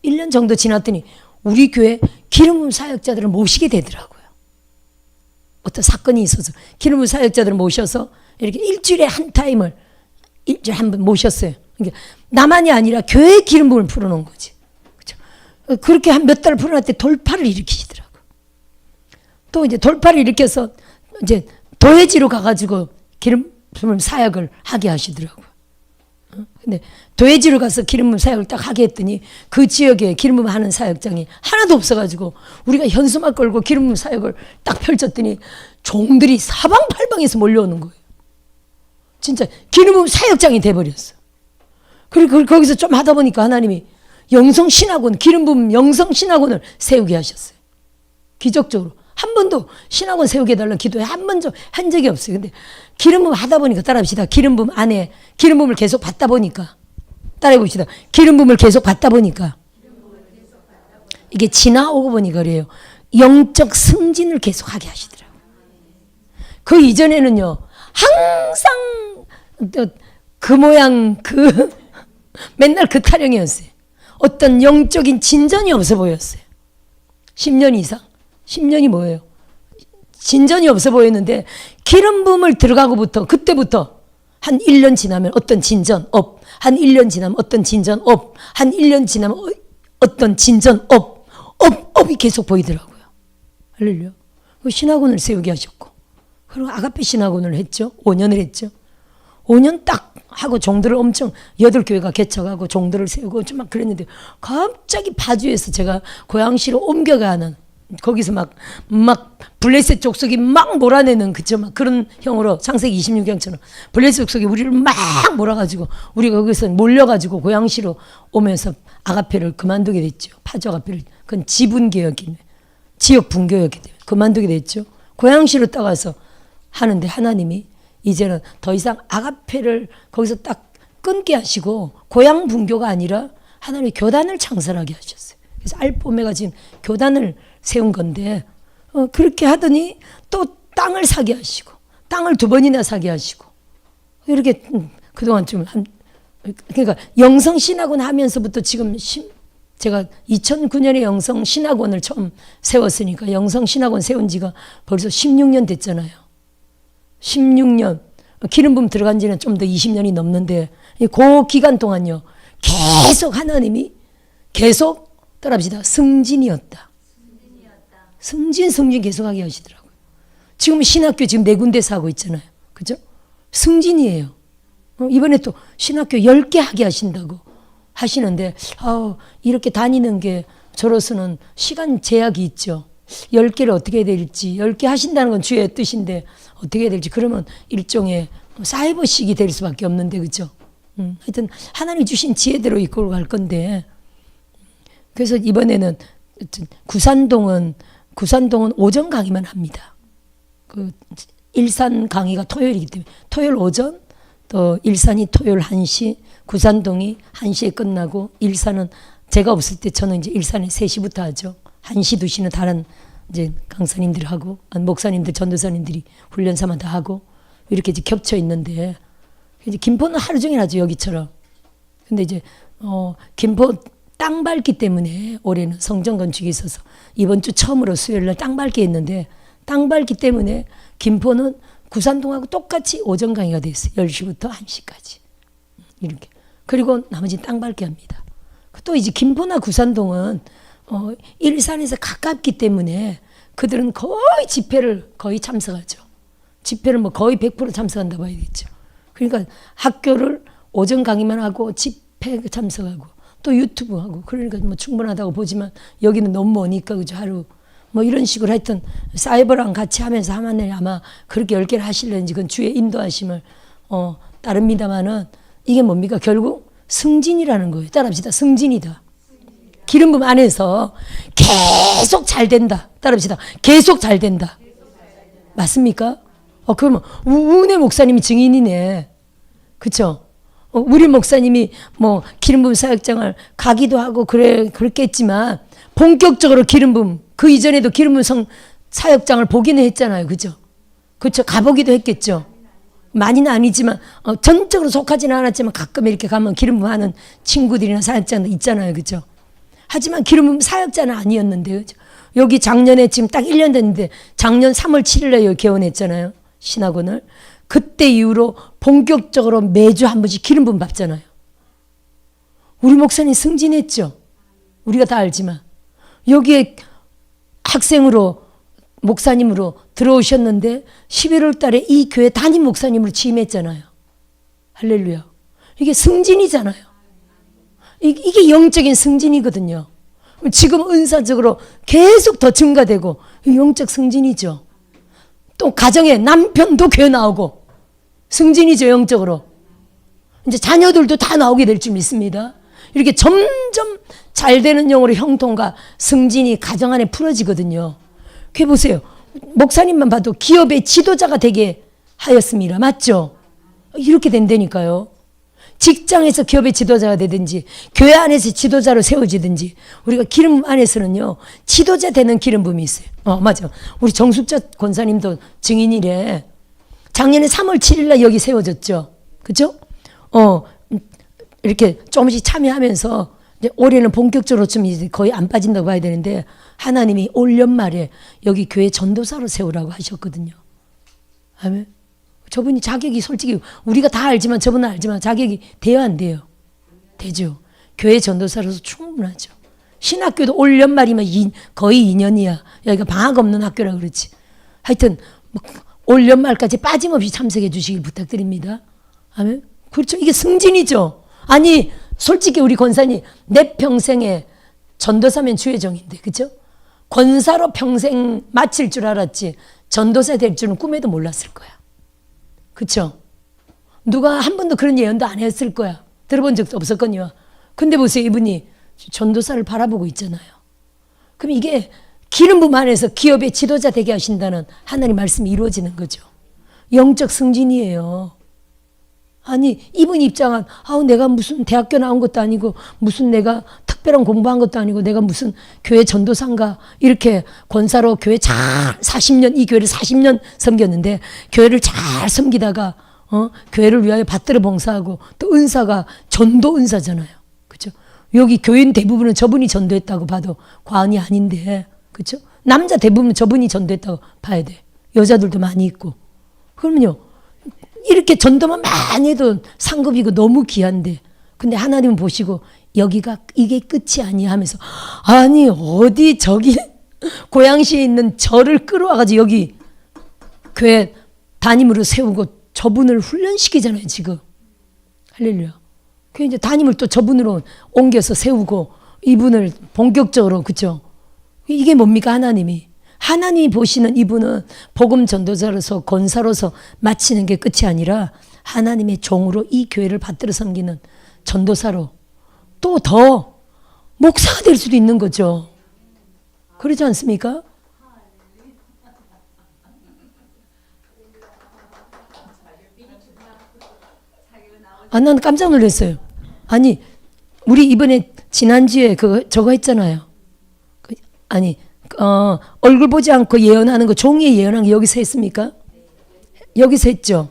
1년 정도 지났더니 우리 교회 기름붐 사역자들을 모시게 되더라고요. 어떤 사건이 있어서 기름붐 사역자들을 모셔서 이렇게 일주일에 한 타임을 일주일에 한 번 모셨어요. 그러니까 나만이 아니라 교회의 기름붐을 풀어놓은 거지. 그렇죠? 그렇게 한 몇 달 풀어놨을 때 돌파를 일으키시더라고요. 또 이제 돌파를 일으켜서 이제 도회지로 가가지고 기름붐 사역을 하게 하시더라고요. 근데 도회지로 가서 기름붐 사역을 딱 하게 했더니 그 지역에 기름붐 하는 사역장이 하나도 없어가지고 우리가 현수막 걸고 기름붐 사역을 딱 펼쳤더니 종들이 사방팔방에서 몰려오는 거예요. 진짜 기름붐 사역장이 돼버렸어. 그리고 거기서 좀 하다 보니까 하나님이 영성신학원, 기름붐 영성신학원을 세우게 하셨어요. 기적적으로. 한 번도 신학원 세우게 해달라는 기도에 한 번도 한 적이 없어요. 근데 기름붐 하다 보니까 따라합시다. 기름붐 안에 기름붐을 계속 받다 보니까 따라해 봅시다. 기름붐을 계속 받다 보니까 이게 지나오고 보니까 그래요. 영적 승진을 계속하게 하시더라고요. 그 이전에는요. 항상 그 모양 맨날 그 타령이었어요. 어떤 영적인 진전이 없어 보였어요. 10년 이상. 10년이 뭐예요? 진전이 없어 보였는데 기름붐을 들어가고부터 그때부터 한 1년 지나면 어떤 진전 업, 한 1년 지나면 어떤 진전 업, 한 1년 지나면 어떤 진전 업이 계속 보이더라고요. 할렐루야. 신학원을 세우게 하셨고 그리고 아가페 신학원을 했죠. 5년을 했죠. 5년 딱 하고 종들을 엄청 8교회가 개척하고 종들을 세우고 좀 막 그랬는데 갑자기 파주에서 제가 고양시로 옮겨가는 거기서 막 블레셋 족속이 막 몰아내는 그죠 막 그런 형으로 창세기 26장처럼 블레셋 족속이 우리를 막 몰아가지고 우리가 거기서 몰려가지고 고양시로 오면서 아가페를 그만두게 됐죠. 파주 아가페를. 그건 지분개혁이네. 지역 분교였기 때문에 그만두게 됐죠. 고양시로 따가서 하는데 하나님이 이제는 더 이상 아가페를 거기서 딱 끊게 하시고 고향 분교가 아니라 하나님이 교단을 창설하게 하셨어요. 그래서 알파 오메가 지금 교단을 세운 건데 그렇게 하더니 또 땅을 사게 하시고 땅을 2번이나 사게 하시고 이렇게 그동안 좀 그러니까 영성신학원 하면서부터 지금 제가 2009년에 영성신학원을 처음 세웠으니까 영성신학원 세운 지가 벌써 16년 됐잖아요. 16년. 기름붐 들어간 지는 좀 더 20년이 넘는데 그 기간 동안요. 계속 하나님이 계속 따라합시다. 승진이었다. 승진 계속하게 하시더라고요. 지금 신학교 지금 4군데서 하고 있잖아요. 그죠? 승진이에요. 이번에 또 신학교 10개 하게 하신다고 하시는데 이렇게 다니는 게 저로서는 시간 제약이 있죠. 10개를 어떻게 해야 될지 10개 하신다는 건 주의 뜻인데 어떻게 해야 될지 그러면 일종의 사이버식이 될 수밖에 없는데 그죠? 하여튼 하나님이 주신 지혜대로 이끌어 갈 건데 그래서 이번에는 구산동은 오전 강의만 합니다. 그 일산 강의가 토요일이기 때문에 토요일 오전 또 일산이 토요일 1시 구산동이 1시에 끝나고 일산은 제가 없을 때 저는 이제 일산에 3시부터 하죠. 1시, 2시는 다른 이제 강사님들 하고 목사님들, 전도사님들이 훈련 삼아 다 하고 이렇게 이제 겹쳐 있는데 이제 김포는 하루 종일 하죠. 여기처럼 근데 이제 김포 땅 밟기 때문에 올해는 성전 건축이 있어서 이번 주 처음으로 수요일 날 땅 밟기 했는데 땅 밟기 때문에 김포는 구산동하고 똑같이 오전 강의가 됐어요. 10시부터 1시까지. 이렇게. 그리고 나머지는 땅 밟기 합니다. 또 이제 김포나 구산동은 일산에서 가깝기 때문에 그들은 거의 집회를 거의 참석하죠. 집회를 뭐 거의 100% 참석한다고 봐야겠죠. 그러니까 학교를 오전 강의만 하고 집회 참석하고 또 유튜브 하고 그러니까 뭐 충분하다고 보지만 여기는 너무 머니까 그죠. 하루 뭐 이런 식으로 하여튼 사이버랑 같이 하면서 하면 아마 그렇게 10개를 하실는지 그건 주의 인도하심을 따릅니다만은 이게 뭡니까? 결국 승진이라는 거예요. 따라합시다. 승진이다. 기름 부음 안에서 계속 잘 된다. 따라합시다. 계속 잘 된다. 맞습니까? 그러면 우은혜 목사님이 증인이네. 그쵸? 우리 목사님이 뭐 기름 부음 사역장을 가기도 하고 그랬겠지만 본격적으로 기름 부음 그 이전에도 기름 부음 사역장을 보기는 했잖아요. 그죠? 그쵸? 가보기도 했겠죠. 많이는 아니지만 전적으로 속하지는 않았지만 가끔 이렇게 가면 기름 부음 하는 친구들이나 사역자도 있잖아요. 그죠? 하지만 기름 부음 사역자는 아니었는데 그죠? 여기 작년에 지금 딱 1년 됐는데 작년 3월 7일에 여기 개원했잖아요. 신학원을. 그때 이후로 본격적으로 매주 한 번씩 기름 부음 받잖아요. 우리 목사님 승진했죠. 우리가 다 알지만. 여기에 학생으로 목사님으로 들어오셨는데 11월 달에 이 교회 담임 목사님으로 취임했잖아요. 할렐루야. 이게 승진이잖아요. 이게 영적인 승진이거든요. 지금 은사적으로 계속 더 증가되고 영적 승진이죠. 또 가정에 남편도 교회 나오고 승진이죠. 영적으로. 이제 자녀들도 다 나오게 될 줄 믿습니다. 이렇게 점점 잘 되는 영으로 형통과 승진이 가정 안에 풀어지거든요. 그게 보세요. 목사님만 봐도 기업의 지도자가 되게 하였습니다. 맞죠? 이렇게 된다니까요. 직장에서 기업의 지도자가 되든지 교회 안에서 지도자로 세워지든지 우리가 기름 안에서는요. 지도자 되는 기름 부음이 있어요. 맞아. 우리 정숙자 권사님도 증인이래. 작년에 3월 7일 날 여기 세워졌죠. 그죠? 이렇게 조금씩 참여하면서 이제 올해는 본격적으로 좀 이제 거의 안 빠진다고 봐야 되는데 하나님이 올 연말에 여기 교회 전도사로 세우라고 하셨거든요. 아멘. 저분이 자격이 솔직히 우리가 다 알지만 저분은 알지만 자격이 돼야 안 돼요? 되죠. 교회 전도사로서 충분하죠. 신학교도 올 연말이면 거의 2년이야. 여기가 방학 없는 학교라 그렇지. 하여튼 올 연말까지 빠짐없이 참석해 주시길 부탁드립니다. 아멘. 그렇죠. 이게 승진이죠. 아니 솔직히 우리 권사님 내 평생에 전도사면 주의정인데 그죠? 권사로 평생 마칠 줄 알았지 전도사 될 줄은 꿈에도 몰랐을 거야. 그쵸? 누가 한 번도 그런 예언도 안 했을 거야. 들어본 적도 없었거든요. 근데 보세요. 이분이 전도사를 바라보고 있잖아요. 그럼 이게 기름 부음 안에서 기업의 지도자 되게 하신다는 하나님 말씀이 이루어지는 거죠. 영적 승진이에요. 아니 이분 입장은 내가 무슨 대학교 나온 것도 아니고 무슨 내가 특별한 공부한 것도 아니고 내가 무슨 교회 전도사인가 이렇게 권사로 교회 잘 40년 이 교회를 40년 섬겼는데 교회를 잘 섬기다가 교회를 위하여 받들어 봉사하고 또 은사가 전도 은사잖아요. 그렇죠? 여기 교인 대부분은 저분이 전도했다고 봐도 과언이 아닌데 그렇죠? 남자 대부분은 저분이 전도했다고 봐야 돼. 여자들도 많이 있고. 그러면요. 이렇게 전도만 많이 해도 상급이고 너무 귀한데 근데 하나님은 보시고 여기가 이게 끝이 아니야 하면서 아니 어디 저기 고양시에 있는 저를 끌어와가지고 여기 교회 담임으로 세우고 저분을 훈련시키잖아요 지금. 할렐루야. 그 이제 담임을 또 저분으로 옮겨서 세우고 이분을 본격적으로 그죠? 이게 뭡니까 하나님이 보시는 이분은 복음 전도자로서 권사로서 마치는 게 끝이 아니라 하나님의 종으로 이 교회를 받들어 섬기는 전도사로 또 더 목사가 될 수도 있는 거죠. 그렇지 않습니까? 난 깜짝 놀랐어요. 아니 우리 이번에 지난주에 저거 했잖아요. 얼굴 보지 않고 예언하는 거 종이에 예언한 게 여기서 했습니까? 여기서 했죠.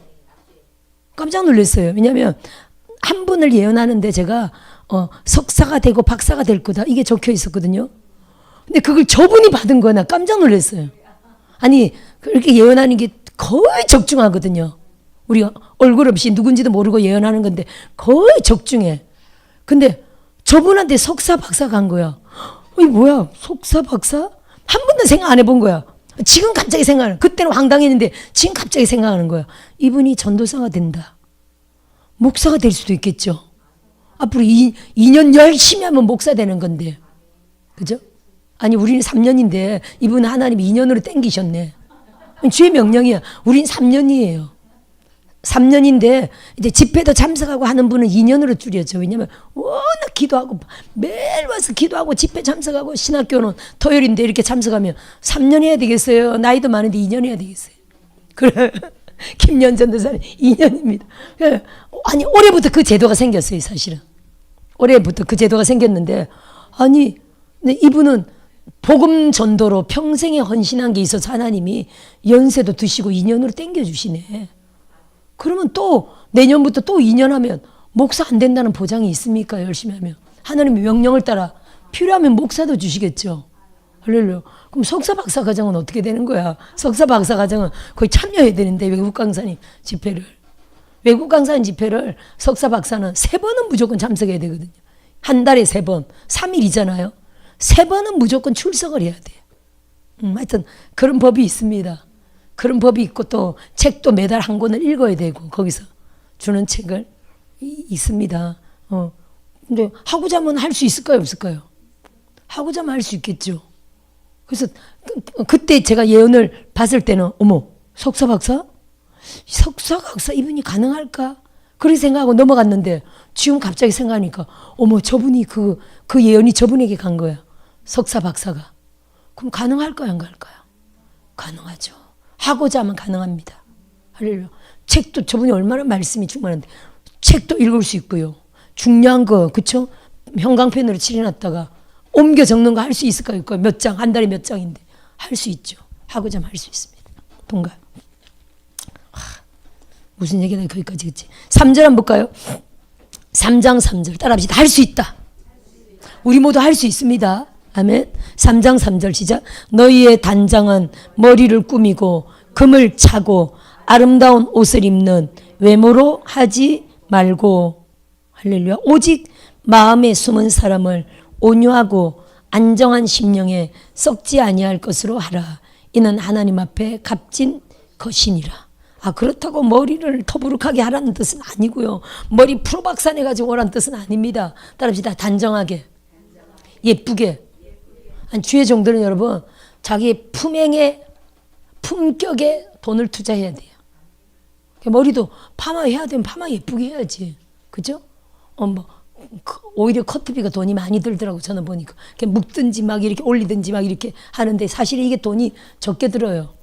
깜짝 놀랐어요. 왜냐하면 한 분을 예언하는데 제가 석사가 되고 박사가 될 거다 이게 적혀 있었거든요. 근데 그걸 저분이 받은 거야. 나 깜짝 놀랐어요. 아니 그렇게 예언하는 게 거의 적중하거든요. 우리가 얼굴 없이 누군지도 모르고 예언하는 건데 거의 적중해. 근데 저분한테 석사 박사 간 거야. 이게 뭐야 석사 박사? 한 번도 생각 안 해본 거야. 지금 갑자기 생각하는, 그때는 황당했는데 지금 갑자기 생각하는 거야. 이분이 전도사가 된다. 목사가 될 수도 있겠죠. 앞으로 2년 열심히 하면 목사 되는 건데. 그죠? 아니 우리는 3년인데 이분은 하나님이 2년으로 땡기셨네. 주의 명령이야. 우린 3년이에요. 3년인데 이제 집회도 참석하고 하는 분은 2년으로 줄여져. 왜냐면 워낙 기도하고 매일 와서 기도하고 집회 참석하고 신학교는 토요일인데 이렇게 참석하면 3년 해야 되겠어요. 나이도 많은데 2년 해야 되겠어요. 그래. 김연 전도사는 2년입니다. 아니 올해부터 그 제도가 생겼어요. 사실은. 올해부터 그 제도가 생겼는데 아니 이분은 복음 전도로 평생에 헌신한 게 있어서 하나님이 연세도 드시고 2년으로 땡겨주시네. 그러면 또 내년부터 또 2년 하면 목사 안 된다는 보장이 있습니까? 열심히 하면. 하나님의 명령을 따라 필요하면 목사도 주시겠죠. 할렐루야. 그럼 석사 박사 과정은 어떻게 되는 거야? 석사 박사 과정은 거의 참여해야 되는데 외국 강사님 집회를. 외국 강사님 집회를 석사 박사는 3번은 무조건 참석해야 되거든요. 한 달에 3번. 3일이잖아요. 3번은 무조건 출석을 해야 돼요. 하여튼 그런 법이 있습니다. 그런 법이 있고 또 책도 매달 한 권을 읽어야 되고 거기서 주는 책을 있습니다. 근데 하고자 하면 할 수 있을까요? 없을까요? 하고자 하면 할 수 있겠죠. 그래서 그때 제가 예언을 봤을 때는 어머 석사 박사? 석사 박사 이분이 가능할까? 그렇게 생각하고 넘어갔는데 지금 갑자기 생각하니까 어머 저분이 그 예언이 저분에게 간 거야. 석사 박사가. 그럼 가능할까요? 안 갈까요? 가능하죠. 하고자 하면 가능합니다. 할렐루야. 책도 저분이 얼마나 말씀이 충만한데 책도 읽을 수 있고요. 중요한 거 그쵸? 형광펜으로 칠해놨다가 옮겨 적는 거 할 수 있을까요? 몇 장, 한 달에 몇 장인데 할 수 있죠. 하고자 하면 할 수 있습니다. 동감. 무슨 얘기나 거기까지 그치? 3절 한번 볼까요? 3장 3절 따라합시다. 할 수 있다. 우리 모두 할 수 있습니다. 아멘. 3장 3절 시작. 너희의 단장은 머리를 꾸미고 금을 차고 아름다운 옷을 입는 외모로 하지 말고 할렐루야. 오직 마음에 숨은 사람을 온유하고 안정한 심령에 썩지 아니할 것으로 하라. 이는 하나님 앞에 값진 것이니라. 그렇다고 머리를 터부룩하게 하라는 뜻은 아니고요. 머리 프로박산해 가지고 오라는 뜻은 아닙니다. 따라합시다. 단정하게 예쁘게. 주의 종들은 여러분 자기 품행에 품격에 돈을 투자해야 돼요. 머리도 파마해야 되면 파마 예쁘게 해야지. 그죠? 오히려 커트비가 돈이 많이 들더라고. 저는 보니까 묶든지 막 이렇게 올리든지 막 이렇게 하는데 사실 이게 돈이 적게 들어요.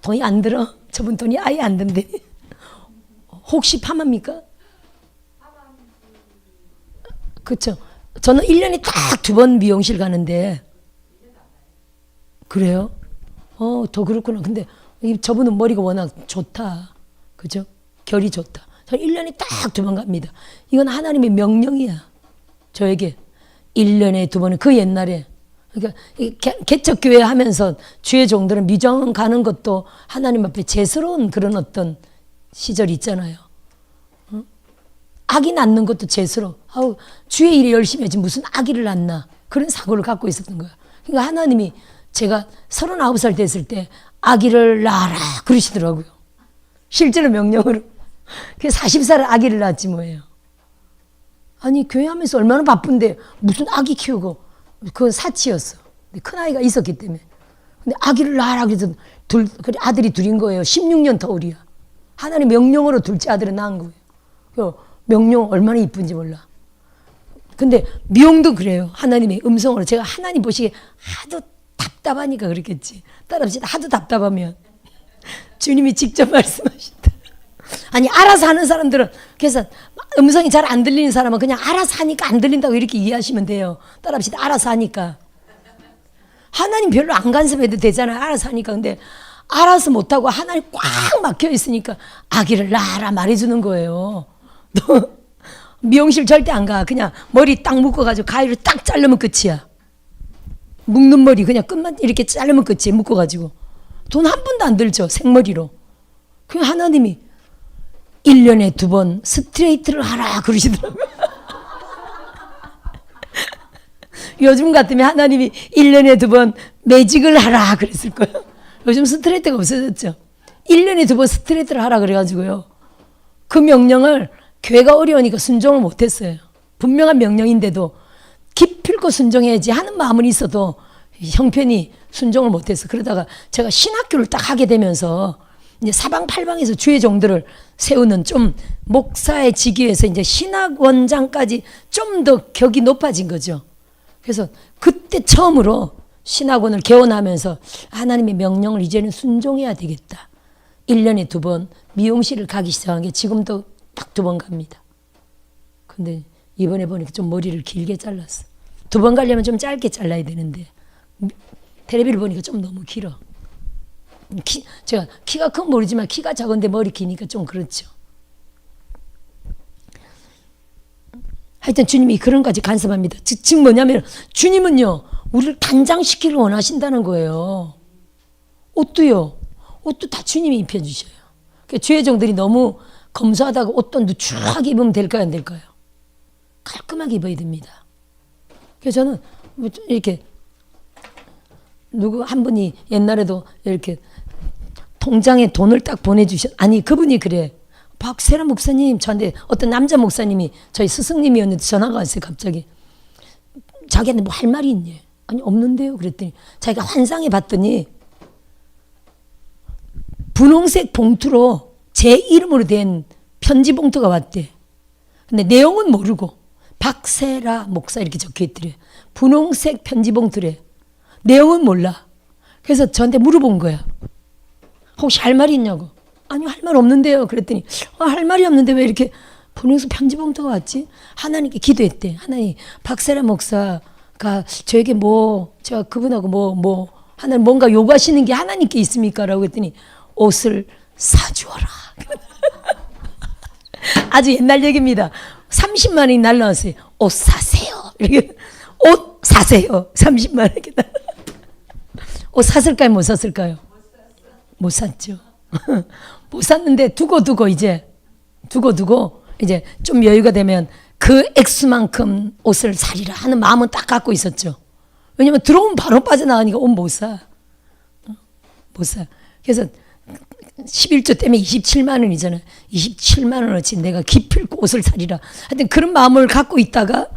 돈이 안 들어? 저분 돈이 아예 안 든대. 혹시 파마입니까? 그렇죠. 저는 1년에 딱 2번 미용실 가는데. 그래요? 더 그렇구나. 근데 저분은 머리가 워낙 좋다. 그죠? 결이 좋다. 저는 1년에 딱 2번 갑니다. 이건 하나님의 명령이야. 저에게 1년에 2번은 그 옛날에. 그러니까 개척교회 하면서 주의 종들은 미정 가는 것도 하나님 앞에 죄스러운 그런 어떤 시절이 있잖아요. 아기 낳는 것도 죄스러워. 주의 일에 열심히 해야지 무슨 아기를 낳나. 그런 사고를 갖고 있었던 거야. 그러니까 하나님이 제가 39살 됐을 때 아기를 낳아라 그러시더라고요. 실제로 명령으로. 그래서 40살에 아기를 낳았지 뭐예요. 아니 교회 하면서 얼마나 바쁜데 무슨 아기 키우고. 그건 사치였어. 큰아이가 있었기 때문에. 근데 아기를 낳아라 그래서 아들이 둘인 거예요. 16년 터울이야. 하나님 명령으로 둘째 아들을 낳은 거예요. 명령 얼마나 이쁜지 몰라. 근데 미용도 그래요. 하나님의 음성으로. 제가 하나님 보시기에 하도 답답하니까 그렇겠지. 따라합시다. 하도 답답하면 주님이 직접 말씀하신다. 아니 알아서 하는 사람들은 그래서 음성이 잘 안 들리는 사람은 그냥 알아서 하니까 안 들린다고 이렇게 이해하시면 돼요. 따라합시다. 알아서 하니까. 하나님 별로 안 간섭해도 되잖아요. 알아서 하니까. 근데 알아서 못하고 하나님 꽉 막혀 있으니까 아기를 낳아라 말해주는 거예요. 미용실 절대 안 가. 그냥 머리 딱 묶어가지고 가위로 딱 자르면 끝이야. 묶는 머리 그냥 끝만 이렇게 자르면 끝이에요. 묶어가지고. 돈 한 푼도 안 들죠. 생머리로. 그냥 하나님이 1년에 2번 스트레이트를 하라 그러시더라고요. 요즘 같으면 하나님이 1년에 2번 매직을 하라 그랬을 거예요. 요즘 스트레이트가 없어졌죠. 1년에 2번 스트레이트를 하라 그래가지고요. 그 명령을 교회가 어려우니까 순종을 못했어요. 분명한 명령인데도 기필코 순종해야지 하는 마음은 있어도 형편이 순종을 못해서 그러다가 제가 신학교를 딱 하게 되면서 이제 사방팔방에서 주의 종들을 세우는 좀 목사의 직위에서 이제 신학원장까지 좀 더 격이 높아진 거죠. 그래서 그때 처음으로 신학원을 개원하면서 하나님의 명령을 이제는 순종해야 되겠다. 1년에 2번 미용실을 가기 시작한 게 지금도 딱 2번 갑니다. 근데 이번에 보니까 좀 머리를 길게 잘랐어. 2번 가려면 좀 짧게 잘라야 되는데 텔레비를 보니까 좀 너무 길어. 제가 키가 큰 모르지만 키가 작은데 머리 기니까 좀 그렇죠. 하여튼 주님이 그런 까지 간섭합니다. 즉 뭐냐면 주님은요 우리를 단장시키기를 원하신다는 거예요. 옷도요. 옷도 다 주님이 입혀주셔요. 그러니까 주의 종들이 너무 검소하다고 옷도 누추하게 입으면 될까요 안 될까요? 깔끔하게 입어야 됩니다. 그래서 저는 이렇게 누구 한 분이 옛날에도 이렇게 통장에 돈을 딱 아니 그분이 그래. 박세라 목사님 저한테 어떤 남자 목사님이 저희 스승님이었는데 전화가 왔어요. 갑자기 자기한테 뭐 할 말이 있니? 아니 없는데요. 그랬더니 자기가 환상해 봤더니 분홍색 봉투로 제 이름으로 된 편지 봉투가 왔대. 근데 내용은 모르고 박세라 목사 이렇게 적혀 있더래. 분홍색 편지 봉투래. 내용은 몰라. 그래서 저한테 물어본 거야. 혹시 할 말이 있냐고. 아니요 할 말 없는데요. 그랬더니 할 말이 없는데 왜 이렇게 분홍색 편지 봉투가 왔지? 하나님께 기도했대. 하나님 박세라 목사가 저에게 제가 그분하고 하나님 뭔가 요구하시는 게 하나님께 있습니까? 라고 했더니 옷을 사주어라. 아주 옛날 얘기입니다. 30만 원이 날라왔어요. 옷 사세요. 이렇게 옷 사세요. 30만 원 이렇게 옷 샀을까요? 못 샀을까요? 못 샀죠. 못 샀는데 두고 이제 좀 여유가 되면 그 액수만큼 옷을 사리라 하는 마음은 딱 갖고 있었죠. 왜냐면 들어오면 바로 빠져나가니까 옷 못 사. 못 사. 그래서 11조 때문에 27만 원이잖아요. 27만 원어치 내가 기필코 옷을 사리라. 하여튼 그런 마음을 갖고 있다가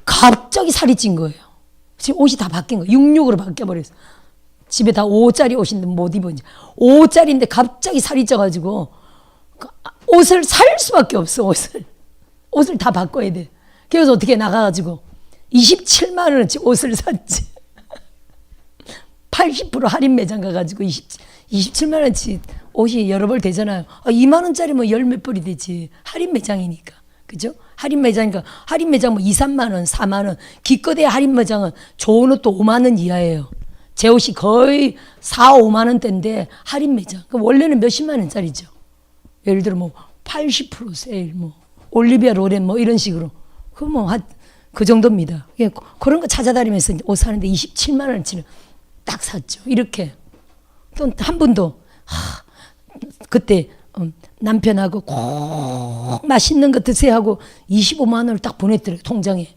갑자기 살이 찐 거예요. 지금 옷이 다 바뀐 거예요. 66으로 바뀌어버렸어요. 집에 다 5짜리 옷인데 못 입었지. 5짜리인데 갑자기 살이 쪄가지고 옷을 살 수밖에 없어. 옷을 다 바꿔야 돼. 그래서 어떻게 나가가지고 27만 원어치 옷을 샀지. 80% 할인 매장 가가지고 27만 원어치 옷이 여러 벌 되잖아요. 2만 원짜리 뭐 열 몇 벌이 되지. 할인 매장이니까. 그죠? 할인 매장이니까 할인 매장 뭐 2, 3만 원, 4만 원. 기껏해야 할인 매장은 좋은 옷도 5만 원 이하예요. 제 옷이 거의 4, 5만 원대인데 할인 매장. 그럼 원래는 몇십만 원짜리죠. 예를 들어 뭐 80% 세일, 뭐 올리비아 로렌 뭐 이런 식으로. 그 정도입니다. 그런 거 찾아다니면서 옷 사는데 27만 원어치는 딱 샀죠. 이렇게. 또 한 분도 그때 남편하고 꼭 맛있는 거 드세요 하고 25만 원을 딱 보냈더래요. 통장에.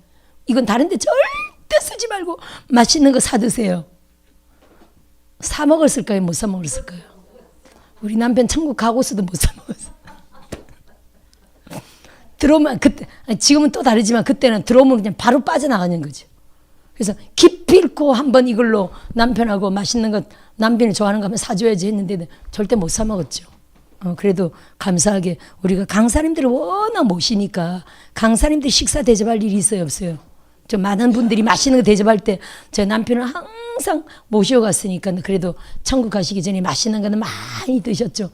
이건 다른 데 절대 쓰지 말고 맛있는 거 사 드세요. 사 먹었을까요? 못 사 먹었을까요? 우리 남편 천국 가고서도 못 사 먹었어. 들어오면 그때 지금은 또 다르지만 그때는 들어오면 그냥 바로 빠져나가는 거죠. 그래서 기필코 한번 이걸로 남편하고 맛있는 거 남편이 좋아하는 거 한번 사줘야지 했는데 절대 못 사 먹었죠. 그래도 감사하게 우리가 강사님들을 워낙 모시니까 강사님들 식사 대접할 일이 있어요 없어요? 저 많은 분들이 맛있는 거 대접할 때 제 남편은 항상 모셔갔으니까 그래도 천국 가시기 전에 맛있는 거는 많이 드셨죠.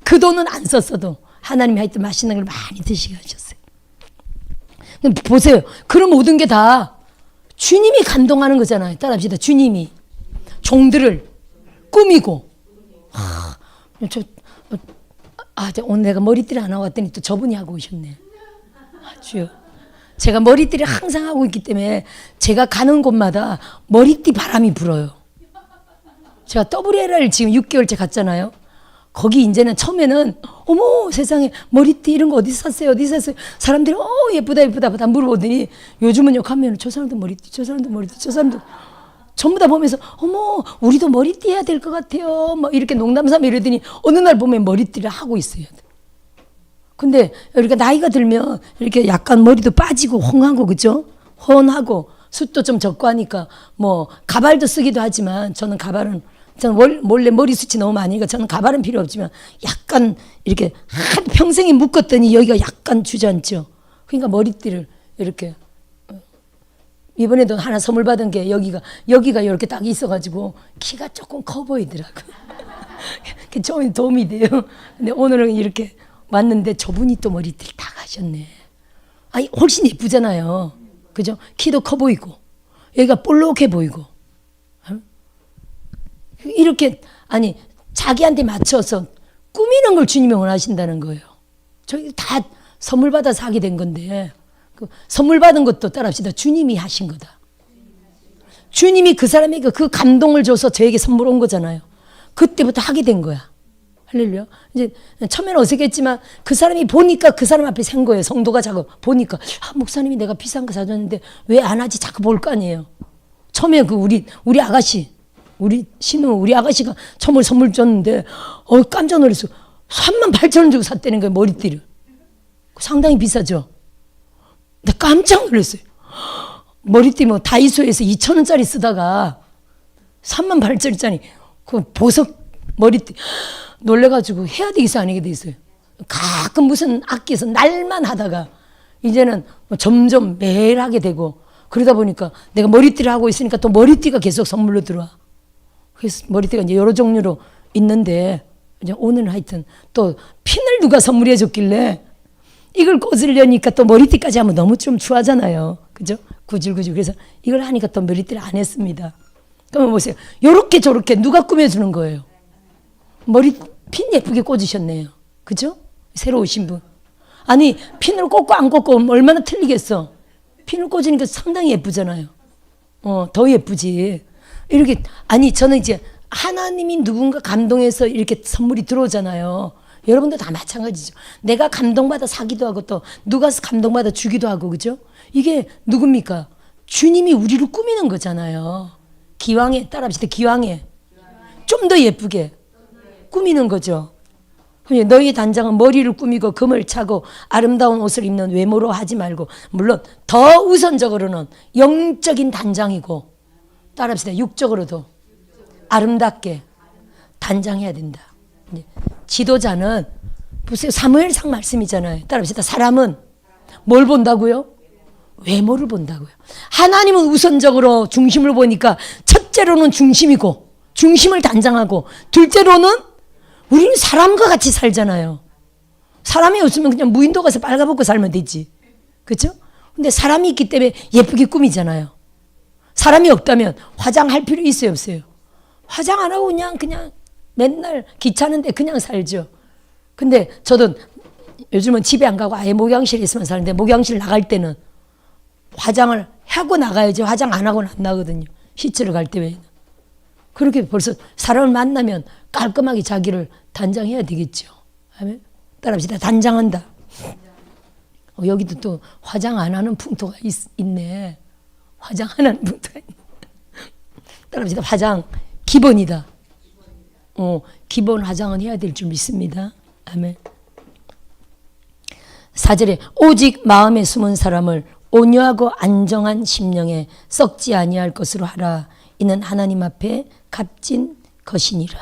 그 돈은 안 썼어도 하나님이 하여튼 맛있는 걸 많이 드시게 하셨어요. 근데 보세요. 그런 모든 게 다 주님이 감동하는 거잖아요. 따라합시다. 주님이 종들을 꾸미고 오늘 내가 머리띠를 안 하고 왔더니 또 저분이 하고 오셨네. 주여. 제가 머리띠를 항상 하고 있기 때문에 제가 가는 곳마다 머리띠 바람이 불어요. 제가 WLR 지금 6개월째 갔잖아요. 거기 이제는 처음에는 어머 세상에 머리띠 이런 거 어디서 샀어요? 어디서 샀어요? 사람들이 예쁘다 예쁘다 다 물어보더니 요즘은요 가면 저 사람도 머리띠 저 사람도 머리띠 저 사람도 전부 다 보면서 어머 우리도 머리띠 해야 될 것 같아요. 막 이렇게 농담삼아 이러더니 어느 날 보면 머리띠를 하고 있어요. 근데 이렇게 나이가 들면 이렇게 약간 머리도 빠지고 홍하고 그죠? 혼하고 숱도 좀 적고 하니까 뭐 가발도 쓰기도 하지만 저는 몰래 머리숱이 너무 많으니까 저는 가발은 필요 없지만 약간 이렇게 한 평생이 묶었더니 여기가 약간 주저앉죠. 그러니까 머리띠를 이렇게 이번에도 하나 선물 받은 게 여기가 이렇게 딱 있어가지고 키가 조금 커 보이더라고. 좀 도움이 돼요. 근데 오늘은 이렇게 왔는데 저분이 또 머리띠를 다 가셨네. 아니 훨씬 예쁘잖아요. 그죠? 키도 커 보이고 여기가 볼록해 보이고 이렇게 아니 자기한테 맞춰서 꾸미는 걸 주님이 원하신다는 거예요. 저희 다 선물 받아서 하게 된 건데 그 선물 받은 것도 따라합시다. 주님이 하신 거다. 주님이 그 사람에게 그 감동을 줘서 저에게 선물 온 거잖아요. 그때부터 하게 된 거야. 할렐루야. 이제 처음에는 어색했지만 그 사람이 보니까 그 사람 앞에 선 거예요. 성도가 자꾸 보니까 목사님이 내가 비싼 거 사줬는데 왜 안 하지? 자꾸 볼 거 아니에요. 처음에 그 우리 아가씨 우리 아가씨가 처음에 선물 줬는데 깜짝 놀랐어요. 38,000원 주고 샀다는 거예요. 머리띠를. 상당히 비싸죠. 근데 깜짝 놀랐어요. 머리띠 뭐 다이소에서 2,000원짜리 쓰다가 38,000원짜리 그 보석 머리띠 놀래가지고 해야 되겠어 안 하게 돼 있어요. 가끔 무슨 악기에서 날만 하다가 이제는 점점 매일 하게 되고 그러다 보니까 내가 머리띠를 하고 있으니까 또 머리띠가 계속 선물로 들어와. 그래서 머리띠가 이제 여러 종류로 있는데 이제 오늘 하여튼 또 핀을 누가 선물해 줬길래 이걸 꽂으려니까 또 머리띠까지 하면 너무 좀 추하잖아요. 그죠? 구질구질. 그래서 이걸 하니까 또 머리띠를 안 했습니다. 그러면 보세요. 요렇게 저렇게 누가 꾸며주는 거예요. 머리 핀 예쁘게 꽂으셨네요. 그죠? 새로 오신 분. 아니 핀을 꽂고 안 꽂고 얼마나 틀리겠어. 핀을 꽂으니까 상당히 예쁘잖아요. 더 예쁘지. 이렇게 아니 저는 이제 하나님이 누군가 감동해서 이렇게 선물이 들어오잖아요. 여러분도 다 마찬가지죠. 내가 감동받아 사기도 하고 또 누가 감동받아 주기도 하고 그죠? 이게 누굽니까? 주님이 우리를 꾸미는 거잖아요. 기왕에 따라합시다. 기왕에 좀 더 예쁘게 꾸미는 거죠. 너희 단장은 머리를 꾸미고 금을 차고 아름다운 옷을 입는 외모로 하지 말고 물론 더 우선적으로는 영적인 단장이고 따라합시다. 육적으로도 아름답게 단장해야 된다. 지도자는 보세요. 사무엘상 말씀이잖아요. 따라합시다. 사람은 뭘 본다고요? 외모를 본다고요. 하나님은 우선적으로 중심을 보니까 첫째로는 중심이고 중심을 단장하고 둘째로는 우리는 사람과 같이 살잖아요. 사람이 없으면 그냥 무인도 가서 빨가벗고 살면 되지. 그렇죠? 근데 사람이 있기 때문에 예쁘게 꾸미잖아요. 사람이 없다면 화장할 필요 있어요, 없어요? 화장 안 하고 그냥 맨날 귀찮은데 그냥 살죠. 근데 저도 요즘은 집에 안 가고 아예 목욕실에 있으면 사는데 목욕실 나갈 때는 화장을 하고 나가야지 화장 안 하고는 안 나거든요. 시체를 갈 때 외에는. 그렇게 벌써 사람을 만나면 깔끔하게 자기를 단장해야 되겠죠. 아멘. 따라합시다. 단장한다. 여기도 또 화장 안 하는 풍토가 있네. 화장 안 하는 풍토가 있네. 따라합시다. 화장 기본이다. 기본 화장은 해야 될 줄 믿습니다. 아멘. 4절에 오직 마음에 숨은 사람을 온유하고 안정한 심령에 썩지 아니할 것으로 하라. 이는 하나님 앞에 값진 것이니라.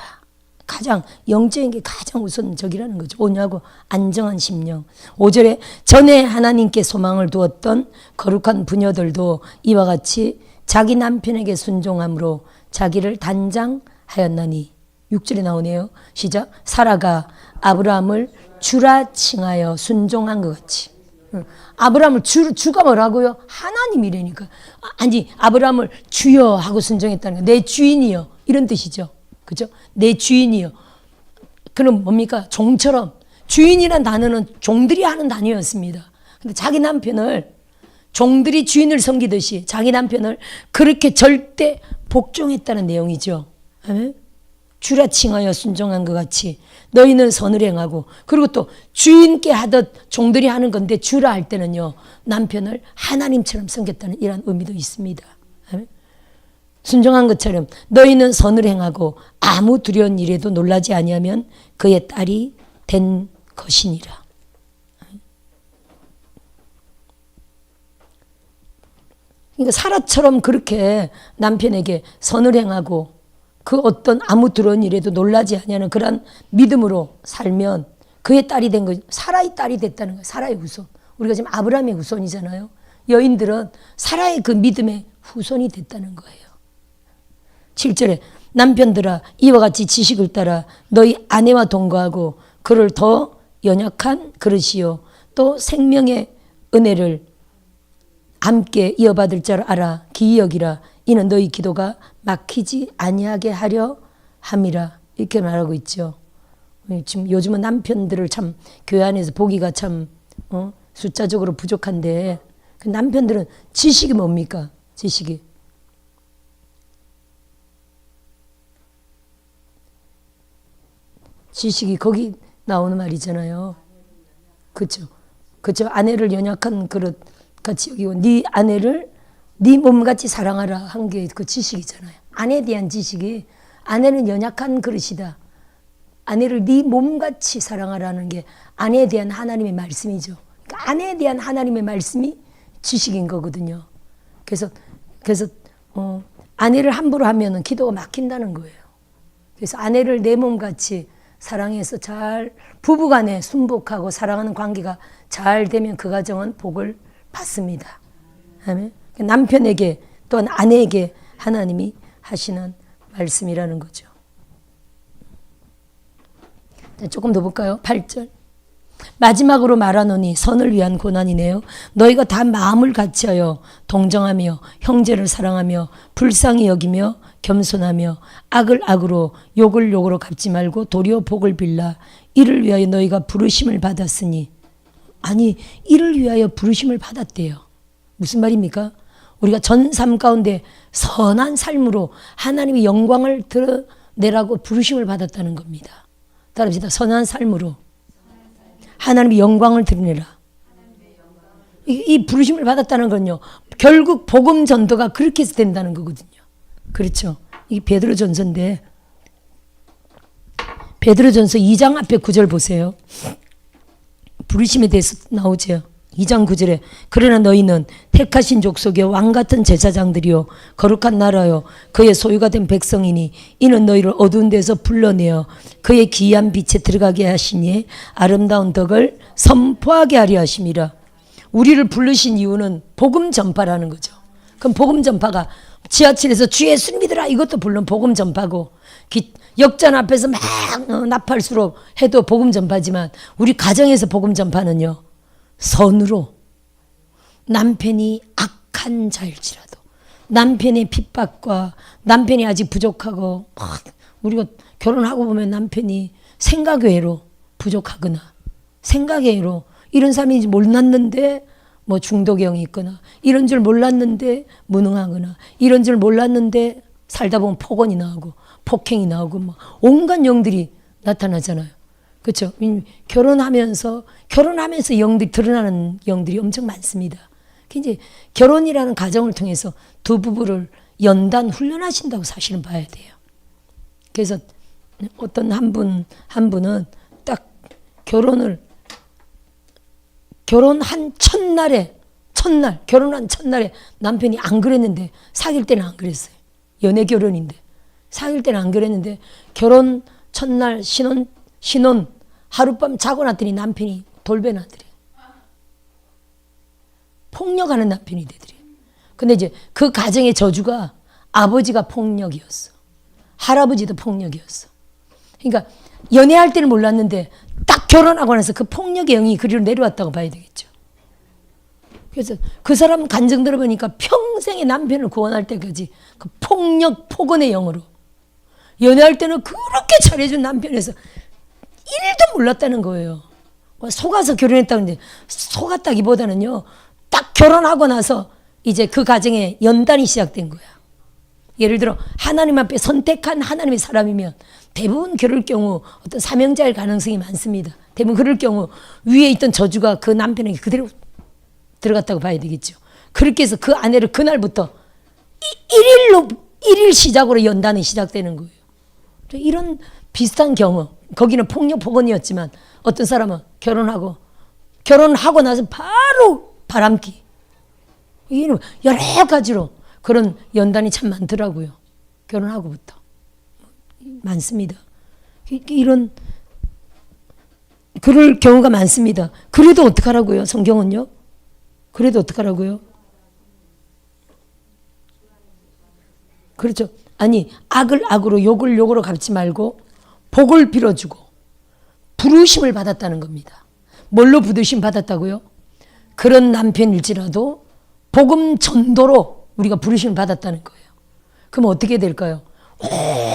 가장 영적인 게 가장 우선적이라는 거죠. 온유하고 안정한 심령. 5절에 전에 하나님께 소망을 두었던 거룩한 부녀들도 이와 같이 자기 남편에게 순종함으로 자기를 단장하였나니. 6절에 나오네요. 시작. 사라가 아브라함을 주라 칭하여 순종한 것 같이. 아브라함을 주가 뭐라고요? 하나님이라니까. 아니 아브라함을 주여 하고 순종했다는 거. 내 주인이여 이런 뜻이죠. 그죠? 내 주인이여. 그럼 뭡니까? 종처럼. 주인이란 단어는 종들이 하는 단어였습니다. 근데 자기 남편을 종들이 주인을 섬기듯이 자기 남편을 그렇게 절대 복종했다는 내용이죠. 에? 주라 칭하여 순종한 것 같이 너희는 선을 행하고, 그리고 또 주인께 하듯 종들이 하는 건데 주라 할 때는요 남편을 하나님처럼 섬겼다는 이런 의미도 있습니다. 에? 순종한 것처럼 너희는 선을 행하고 아무 두려운 일에도 놀라지 아니하면 그의 딸이 된 것이니라. 그러니까 사라처럼 그렇게 남편에게 선을 행하고 그 어떤 아무 두려운 일에도 놀라지 아니하는 그런 믿음으로 살면 그의 딸이 된 거죠. 사라의 딸이 됐다는 거예요. 사라의 후손. 우리가 지금 아브라함의 후손이잖아요. 여인들은 사라의 그 믿음의 후손이 됐다는 거예요. 7절에 남편들아 이와 같이 지식을 따라 너희 아내와 동거하고 그를 더 연약한 그릇이요 또 생명의 은혜를 함께 이어받을 줄 알아 기이 여기라. 이는 너희 기도가 막히지 아니하게 하려 함이라. 이렇게 말하고 있죠. 지금 요즘은 남편들을 참 교회 안에서 보기가 참 숫자적으로 부족한데 그 남편들은 지식이 뭡니까? 지식이 거기 나오는 말이잖아요. 그렇죠. 그렇죠. 아내를 연약한 그릇 같이 여기고 네 아내를 네 몸같이 사랑하라 한 게 그 지식이잖아요. 아내에 대한 지식이 아내는 연약한 그릇이다. 아내를 네 몸같이 사랑하라는 게 아내에 대한 하나님의 말씀이죠. 그러니까 아내에 대한 하나님의 말씀이 지식인 거거든요. 그래서 아내를 함부로 하면은 기도가 막힌다는 거예요. 그래서 아내를 내 몸같이 사랑해서 잘 부부간에 순복하고 사랑하는 관계가 잘 되면 그 가정은 복을 받습니다. 아멘. 남편에게 또한 아내에게 하나님이 하시는 말씀이라는 거죠. 조금 더 볼까요? 8절. 마지막으로 말하노니 선을 위한 고난이네요. 너희가 다 마음을 같이하여 동정하며 형제를 사랑하며 불쌍히 여기며 겸손하며 악을 악으로 욕을 욕으로 갚지 말고 도리어 복을 빌라. 이를 위하여 너희가 부르심을 받았으니. 아니 이를 위하여 부르심을 받았대요. 무슨 말입니까? 우리가 전 삶 가운데 선한 삶으로 하나님의 영광을 드러내라고 부르심을 받았다는 겁니다. 따라합시다. 선한 삶으로 하나님의 영광을 드러내라. 이 부르심을 받았다는 건요. 결국 복음 전도가 그렇게 해서 된다는 거거든요. 그렇죠. 이 베드로전서인데 베드로전서 2장 앞에 9절 보세요. 부르심에 대해서 나오죠. 2장 9절에 그러나 너희는 택하신 족속의 왕같은 제사장들이요 거룩한 나라요 그의 소유가 된 백성이니 이는 너희를 어두운 데서 불러내어 그의 기이한 빛에 들어가게 하시니 아름다운 덕을 선포하게 하려 하심이라. 우리를 부르신 이유는 복음 전파라는 거죠. 그럼 복음 전파가 지하철에서 주 예수님 믿으라 이것도 물론 복음 전파고 역전 앞에서 막 나팔수록 해도 복음 전파지만 우리 가정에서 복음 전파는요. 선으로 남편이 악한 자일지라도 남편의 핍박과 남편이 아직 부족하고 우리가 결혼하고 보면 남편이 생각외로 부족하거나 생각외로 이런 사람인지 몰랐는데 뭐 중독형이 있거나 이런 줄 몰랐는데 무능하거나 이런 줄 몰랐는데 살다 보면 폭언이 나오고 폭행이 나오고 뭐 온갖 영들이 나타나잖아요. 그렇죠? 결혼하면서 영들이 드러나는 영들이 엄청 많습니다. 이제 결혼이라는 가정을 통해서 두 부부를 연단 훈련하신다고 사실은 봐야 돼요. 그래서 어떤 한 분은 딱 결혼한 첫날에 남편이 안 그랬는데 사귈 때는 안 그랬어요. 연애 결혼인데 사귈 때는 안 그랬는데 결혼 첫날 신혼 하룻밤 자고 났더니 남편이 돌변하더래요. 폭력하는 남편이 되더래요. 근데 이제 그 가정의 저주가 아버지가 폭력이었어. 할아버지도 폭력이었어. 그러니까 연애할 때는 몰랐는데 딱 결혼하고 나서 그 폭력의 영이 그리로 내려왔다고 봐야 되겠죠. 그래서 그 사람 간증 들어보니까 평생의 남편을 구원할 때까지 그 폭언의 영으로 연애할 때는 그렇게 잘해준 남편에서 1도 몰랐다는 거예요. 속아서 결혼했다는데 속았다기보다는요. 딱 결혼하고 나서 이제 그 가정에 연단이 시작된 거야. 예를 들어 하나님 앞에 선택한 하나님의 사람이면 대부분 그럴 경우 어떤 사명자일 가능성이 많습니다. 대부분 그럴 경우 위에 있던 저주가 그 남편에게 그대로 들어갔다고 봐야 되겠죠. 그렇게 해서 그 아내를 그날부터 일일 시작으로 연단이 시작되는 거예요. 이런 비슷한 경우, 거기는 폭력 폭언이었지만 어떤 사람은 결혼하고 나서 바로 바람기. 이런 여러 가지로 그런 연단이 참 많더라고요. 결혼하고부터. 많습니다. 이런 그럴 경우가 많습니다. 그래도 어떡하라고요? 성경은요? 그래도 어떡하라고요? 그렇죠. 아니 악을 악으로 욕을 욕으로 갚지 말고 복을 빌어주고 부르심을 받았다는 겁니다. 뭘로 부르심 받았다고요? 그런 남편일지라도 복음 전도로 우리가 부르심을 받았다는 거예요. 그럼 어떻게 될까요?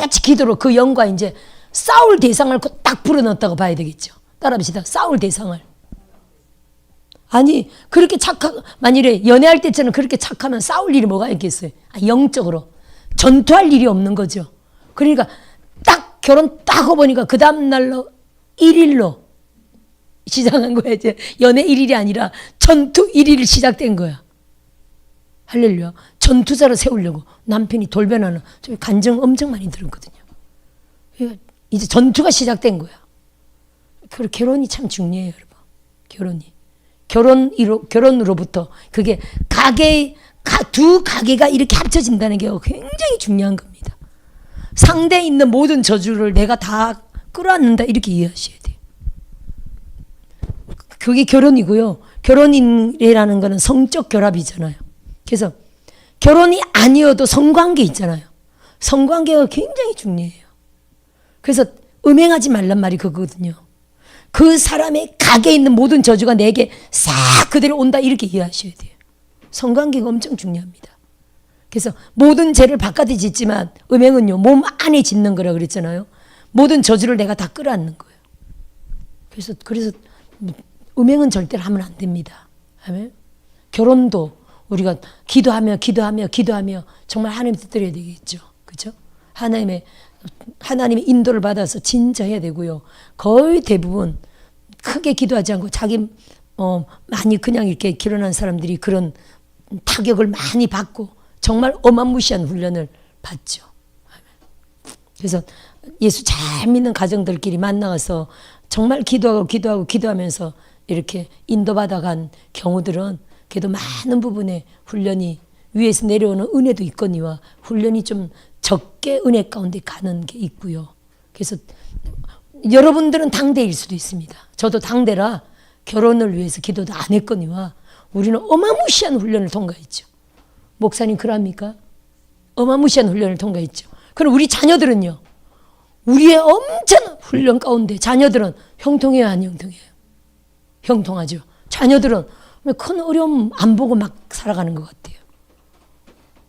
오직 기도로 그 영과 이제 싸울 대상을 딱 불어넣었다고 봐야 되겠죠. 따라합시다. 싸울 대상을. 아니 그렇게 만일에 연애할 때처럼 그렇게 착하면 싸울 일이 뭐가 있겠어요? 영적으로 전투할 일이 없는 거죠. 그러니까 딱 결혼 딱 하고 보니까 그 다음날로 1일로 시작한 거야. 이제 연애 1일이 아니라 전투 1일 시작된 거야. 할렐루야. 전투자로 세우려고 남편이 돌변하는 저 간증 엄청 많이 들었거든요. 이제 전투가 시작된 거야. 결혼이 참 중요해요, 여러분. 결혼으로부터 그게 두 가게가 이렇게 합쳐진다는 게 굉장히 중요한 겁니다. 상대에 있는 모든 저주를 내가 다 끌어안는다 이렇게 이해하셔야 돼요. 그게 결혼이고요. 결혼이라는 거는 성적 결합이잖아요. 그래서 결혼이 아니어도 성관계 있잖아요. 성관계가 굉장히 중요해요. 그래서 음행하지 말란 말이 그거거든요. 그 사람의 가게에 있는 모든 저주가 내게 싹 그대로 온다 이렇게 이해하셔야 돼요. 성관계가 엄청 중요합니다. 그래서 모든 죄를 바깥에 짓지만 음행은요 몸 안에 짓는 거라 그랬잖아요. 모든 저주를 내가 다 끌어안는 거예요. 그래서 음행은 절대로 하면 안 됩니다. 아멘. 결혼도 우리가 기도하며 정말 하나님 뜻대로 해야 되겠죠. 그렇죠? 하나님의 인도를 받아서 진짜 해야 되고요. 거의 대부분 크게 기도하지 않고 자기 많이 그냥 이렇게 결혼한 사람들이 그런 타격을 많이 받고 정말 어마무시한 훈련을 받죠. 그래서 예수 잘 믿는 가정들끼리 만나서 정말 기도하면서 이렇게 인도받아간 경우들은 그래도 많은 부분에 훈련이 위에서 내려오는 은혜도 있거니와 훈련이 좀 적게 은혜 가운데 가는 게 있고요. 그래서 여러분들은 당대일 수도 있습니다. 저도 당대라 결혼을 위해서 기도도 안 했거니와 우리는 어마무시한 훈련을 통과했죠. 목사님 그럽니까? 어마무시한 훈련을 통과했죠. 그럼 우리 자녀들은요. 우리의 엄청난 훈련 가운데 자녀들은 형통해요, 안 형통해요? 형통하죠. 자녀들은 큰 어려움 안 보고 막 살아가는 것 같아요.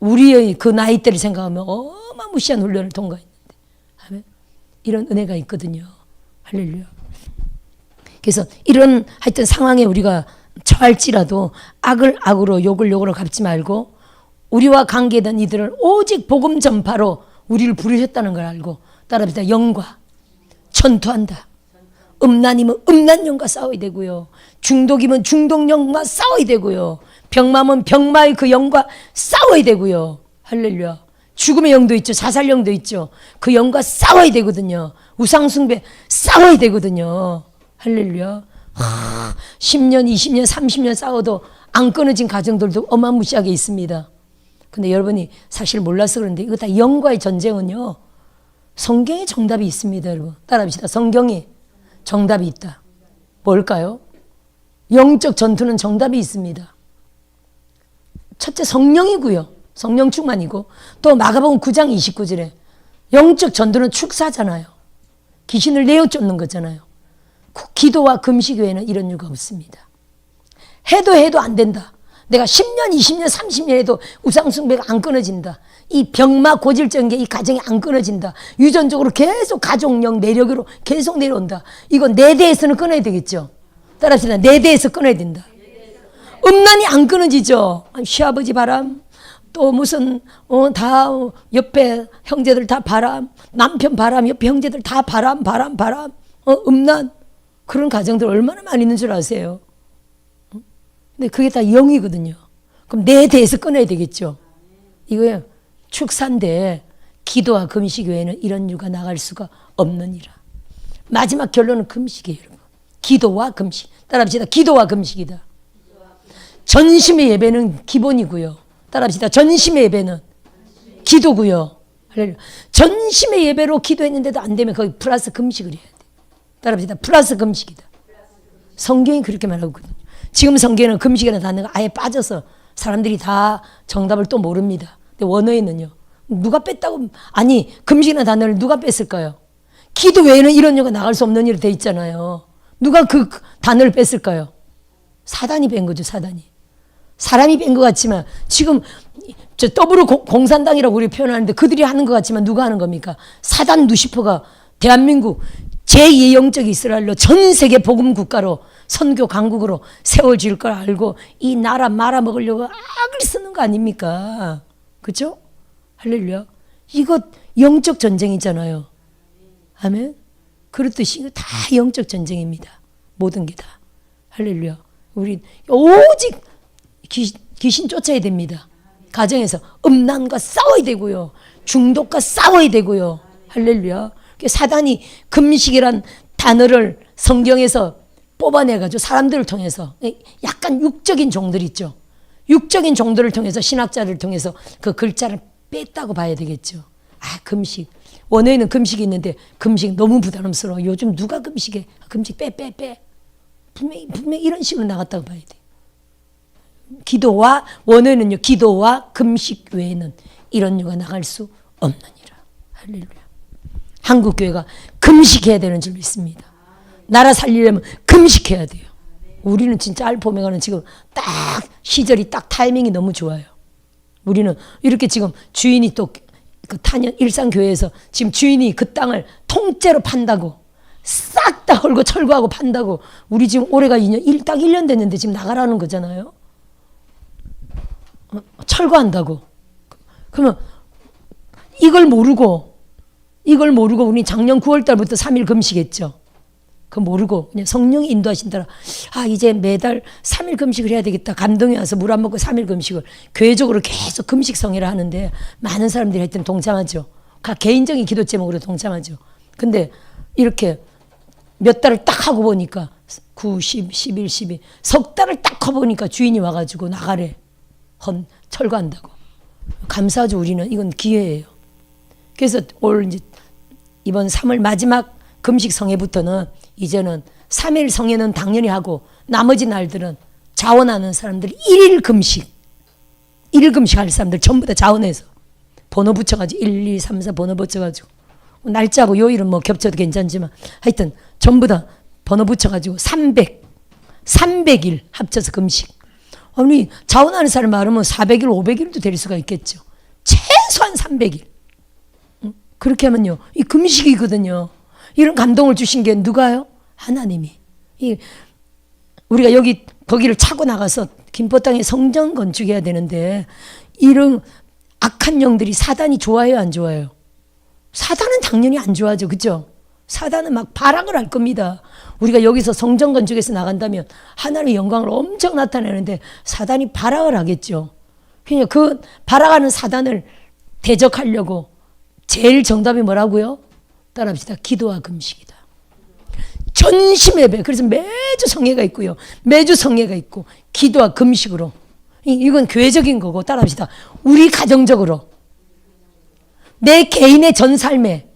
우리의 그 나이 때를 생각하면 어마무시한 훈련을 통과했는데 아멘. 이런 은혜가 있거든요. 할렐루야. 그래서 이런 하여튼 상황에 우리가 처할지라도 악을 악으로 욕을 욕으로 갚지 말고 우리와 관계된 이들을 오직 복음 전파로 우리를 부르셨다는 걸 알고 따라합시다. 영과 전투한다. 음란이면 음란영과 싸워야 되고요. 중독이면 중독영과 싸워야 되고요. 병마면 병마의 그 영과 싸워야 되고요. 할렐루야. 죽음의 영도 있죠. 자살 영도 있죠. 그 영과 싸워야 되거든요. 우상숭배 싸워야 되거든요. 할렐루야. 10년, 20년, 30년 싸워도 안 끊어진 가정들도 어마무시하게 있습니다. 근데 여러분이 사실 몰라서 그런데 이거 다 영과의 전쟁은요. 성경에 정답이 있습니다, 여러분. 따라합시다. 성경에 정답이 있다. 뭘까요? 영적 전투는 정답이 있습니다. 첫째 성령이고요. 성령 충만이고 또 마가복음 9장 29절에 영적 전투는 축사잖아요. 귀신을 내어 쫓는 거잖아요. 기도와 금식 외에는 이런 이유가 없습니다. 해도 안 된다. 내가 10년, 20년, 30년 해도 우상숭배가 안 끊어진다. 이 병마 고질적인 게 이 가정이 안 끊어진다. 유전적으로 계속 가족력 내력으로 계속 내려온다. 이건 내 대에서는 끊어야 되겠죠. 따라합시다. 내 대에서 끊어야 된다. 음란이 안 끊어지죠. 시아버지 바람, 또 무슨 다 옆에 형제들 다 바람, 남편 바람, 옆에 형제들 다 바람, 음란. 그런 가정들 얼마나 많이 있는 줄 아세요? 근데 그게 다 영이거든요. 그럼 내 대에서 끊어야 되겠죠. 이거요. 축사인데 기도와 금식 외에는 이런 유가 나갈 수가 없느니라. 마지막 결론은 금식이에요, 여러분. 기도와 금식. 따라합시다. 기도와 금식이다. 전심의 예배는 기본이고요. 따라합시다. 전심의 예배는 기도고요. 전심의 예배로 기도했는데도 안 되면 거기 플러스 금식을 해야 돼. 따라합시다. 플러스 금식이다. 성경이 그렇게 말하고 있거든요. 지금 성경에는 금식이라는 단어가 아예 빠져서 사람들이 다 정답을 또 모릅니다. 근데 원어에는요. 누가 뺐다고, 아니, 금식이라는 단어를 누가 뺐을까요? 기도 외에는 이런 유가 나갈 수 없는 일이 돼 있잖아요. 누가 그 단어를 뺐을까요? 사단이 뺀 거죠, 사단이. 사람이 뺀 것 같지만 지금 저 더불어 공산당이라고 우리 표현하는데 그들이 하는 것 같지만 누가 하는 겁니까? 사단 루시퍼가 대한민국 제2의 영적 이스라엘로 전 세계 복음 국가로 선교 강국으로 세워질 걸 알고 이 나라 말아먹으려고 악을 쓰는 거 아닙니까? 그렇죠? 할렐루야. 이거 영적 전쟁이잖아요. 아멘. 그렇듯이 이거 다 영적 전쟁입니다. 모든 게 다. 할렐루야. 우리 오직 귀신 쫓아야 됩니다. 가정에서 음란과 싸워야 되고요. 중독과 싸워야 되고요. 할렐루야. 사단이 금식이란 단어를 성경에서 뽑아내가지고 사람들을 통해서 약간 육적인 종들 있죠. 육적인 종들을 통해서 신학자를 통해서 그 글자를 뺐다고 봐야 되겠죠. 아, 금식. 원어에는 금식이 있는데 금식 너무 부담스러워. 요즘 누가 금식해? 금식 빼. 분명히 이런 식으로 나갔다고 봐야 돼. 기도와 원어에는요. 기도와 금식 외에는 이런 유가 나갈 수 없느니라. 할렐루야. 한국 교회가 금식해야 되는 줄 믿습니다. 나라 살리려면 금식해야 돼요. 우리는 진짜 알파 오메가는 지금 딱 시절이 딱 타이밍이 너무 좋아요. 우리는 이렇게 지금 주인이 또 그 탄현 일산교회에서 지금 주인이 그 땅을 통째로 판다고 싹 다 헐고 철거하고 판다고 우리 지금 올해가 2년, 딱 1년 됐는데 지금 나가라는 거잖아요. 철거한다고. 그러면 이걸 모르고 우리 작년 9월 달부터 3일 금식했죠. 그거 모르고 그냥 성령이 인도하신 따라 이제 매달 3일 금식을 해야 되겠다. 감동이 와서 물 안 먹고 3일 금식을 교회적으로 계속 금식 성회를 하는데 많은 사람들이 하여튼 동참하죠. 각 개인적인 기도 제목으로 동참하죠. 근데 이렇게 몇 달을 딱 하고 보니까 9, 10, 11, 12 석 달을 딱 하고 보니까 주인이 와가지고 나가래. 철거한다고. 감사하죠. 우리는 이건 기회예요. 그래서 올 이제 이번 3월 마지막 금식 성회부터는 이제는 3일 성회는 당연히 하고 나머지 날들은 자원하는 사람들이 1일 금식 할 사람들 전부 다 자원해서 번호 붙여가지고 1, 2, 3, 4 번호 붙여가지고 날짜하고 요일은 뭐 겹쳐도 괜찮지만 하여튼 전부 다 번호 붙여가지고 300일 합쳐서 금식. 아니 자원하는 사람 말하면 400일 500일도 될 수가 있겠죠. 최소한 300일. 그렇게 하면요 이 금식이거든요. 이런 감동을 주신 게 누가요? 하나님이. 우리가 거기를 차고 나가서 김포 땅에 성전 건축해야 되는데 이런 악한 영들이 사단이 좋아해요, 안 좋아해요? 사단은 당연히 안 좋아하죠, 그렇죠? 사단은 막 발악을 할 겁니다. 우리가 여기서 성전 건축해서 나간다면 하나님의 영광을 엄청 나타내는데 사단이 발악을 하겠죠. 그냥 그 발악하는 사단을 대적하려고 제일 정답이 뭐라고요? 따라합시다. 기도와 금식이다. 전심 예배. 그래서 매주 성회가 있고요. 매주 성회가 있고 기도와 금식으로. 이건 교회적인 거고 따라합시다. 우리 가정적으로 내 개인의 전 삶에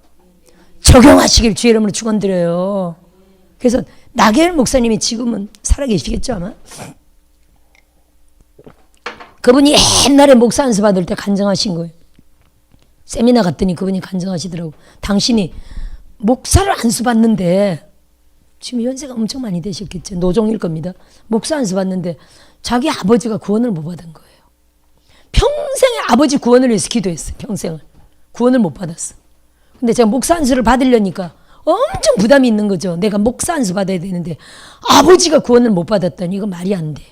적용하시길 주의 이름으로 축원드려요. 그래서 나계열 목사님이 지금은 살아계시겠죠 아마. 그분이 옛날에 목사 안수 받을 때 간증하신 거예요. 세미나 갔더니 그분이 간증하시더라고. 당신이 목사를 안수 받는데 지금 연세가 엄청 많이 되셨겠죠. 노종일 겁니다. 목사 안수 받는데 자기 아버지가 구원을 못 받은 거예요. 평생에 아버지 구원을 위해서 기도했어요. 평생을. 구원을 못 받았어. 근데 제가 목사 안수를 받으려니까 엄청 부담이 있는 거죠. 내가 목사 안수 받아야 되는데 아버지가 구원을 못 받았다니 이거 말이 안 돼.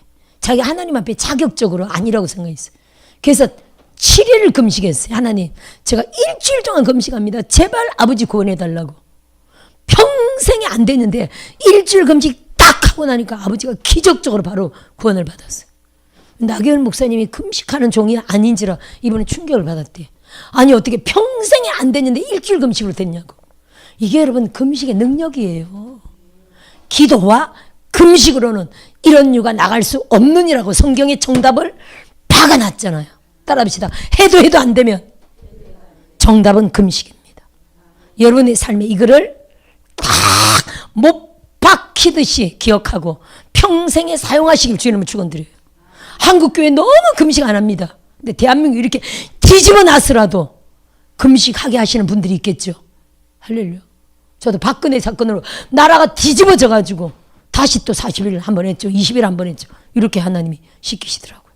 자기 하나님 앞에 자격적으로 아니라고 생각했어요. 그래서 7일을 금식했어요. 하나님, 제가 일주일 동안 금식합니다. 제발 아버지 구원해달라고. 평생에 안 됐는데 일주일 금식 딱 하고 나니까 아버지가 기적적으로 바로 구원을 받았어요. 나경원 목사님이 금식하는 종이 아닌지라 이번에 충격을 받았대. 아니 어떻게 평생에 안 됐는데 일주일 금식으로 됐냐고. 이게 여러분 금식의 능력이에요. 기도와 금식으로는 이런 유가 나갈 수 없느니라고 성경의 정답을 박아놨잖아요. 따라합시다. 해도 안 되면 정답은 금식입니다. 여러분의 삶에 이거를 딱 못 박히듯이 기억하고 평생에 사용하시길 주님은 축원드려요. 한국교회 너무 금식 안 합니다. 근데 대한민국 이렇게 뒤집어 놨으라도 금식하게 하시는 분들이 있겠죠. 할렐루야. 저도 박근혜 사건으로 나라가 뒤집어져 가지고 다시 또 40일 한 번 했죠. 20일 한 번 했죠. 이렇게 하나님이 시키시더라고요.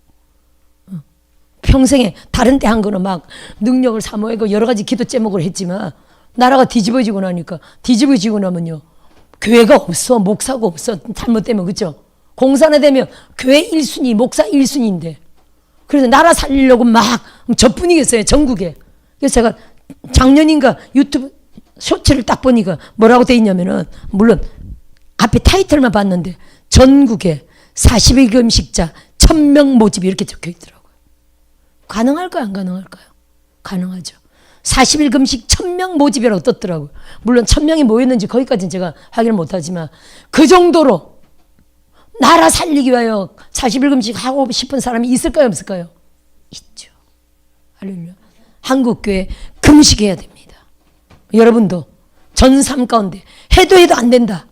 평생에 다른 때 한 거는 막 능력을 사모하고 여러 가지 기도 제목을 했지만 나라가 뒤집어지고 나니까 뒤집어지고 나면요. 교회가 없어. 목사가 없어. 잘못되면 그렇죠. 공사나 되면 교회 1순위 목사 1순위인데 그래서 나라 살리려고 막 저뿐이겠어요. 전국에. 그래서 제가 작년인가 유튜브 쇼츠를 딱 보니까 뭐라고 돼 있냐면은 물론 앞에 타이틀만 봤는데 전국에 40일 금식자 1000명 모집 이렇게 적혀 있더라고요. 가능할까요? 안 가능할까요? 가능하죠. 40일 금식 1000명 모집이라고 떴더라고요. 물론 1000명이 모였는지 거기까지는 제가 확인을 못하지만 그 정도로 나라 살리기 위하여 40일 금식 하고 싶은 사람이 있을까요? 없을까요? 있죠. 할렐루야. 한국교회 금식해야 됩니다. 여러분도 전 삶 가운데 해도 안 된다.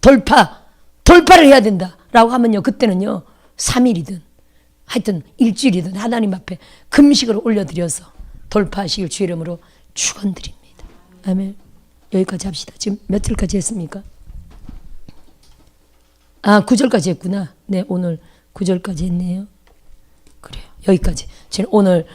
돌파를 해야 된다. 라고 하면요. 그때는요. 3일이든 하여튼 일주일이든 하나님 앞에 금식을 올려드려서 돌파하시길 주 이름으로 축원드립니다. 아멘. 여기까지 합시다. 지금 몇 절까지 했습니까? 9절까지 했구나. 네, 오늘 9절까지 했네요. 그래요. 여기까지. 지금 오늘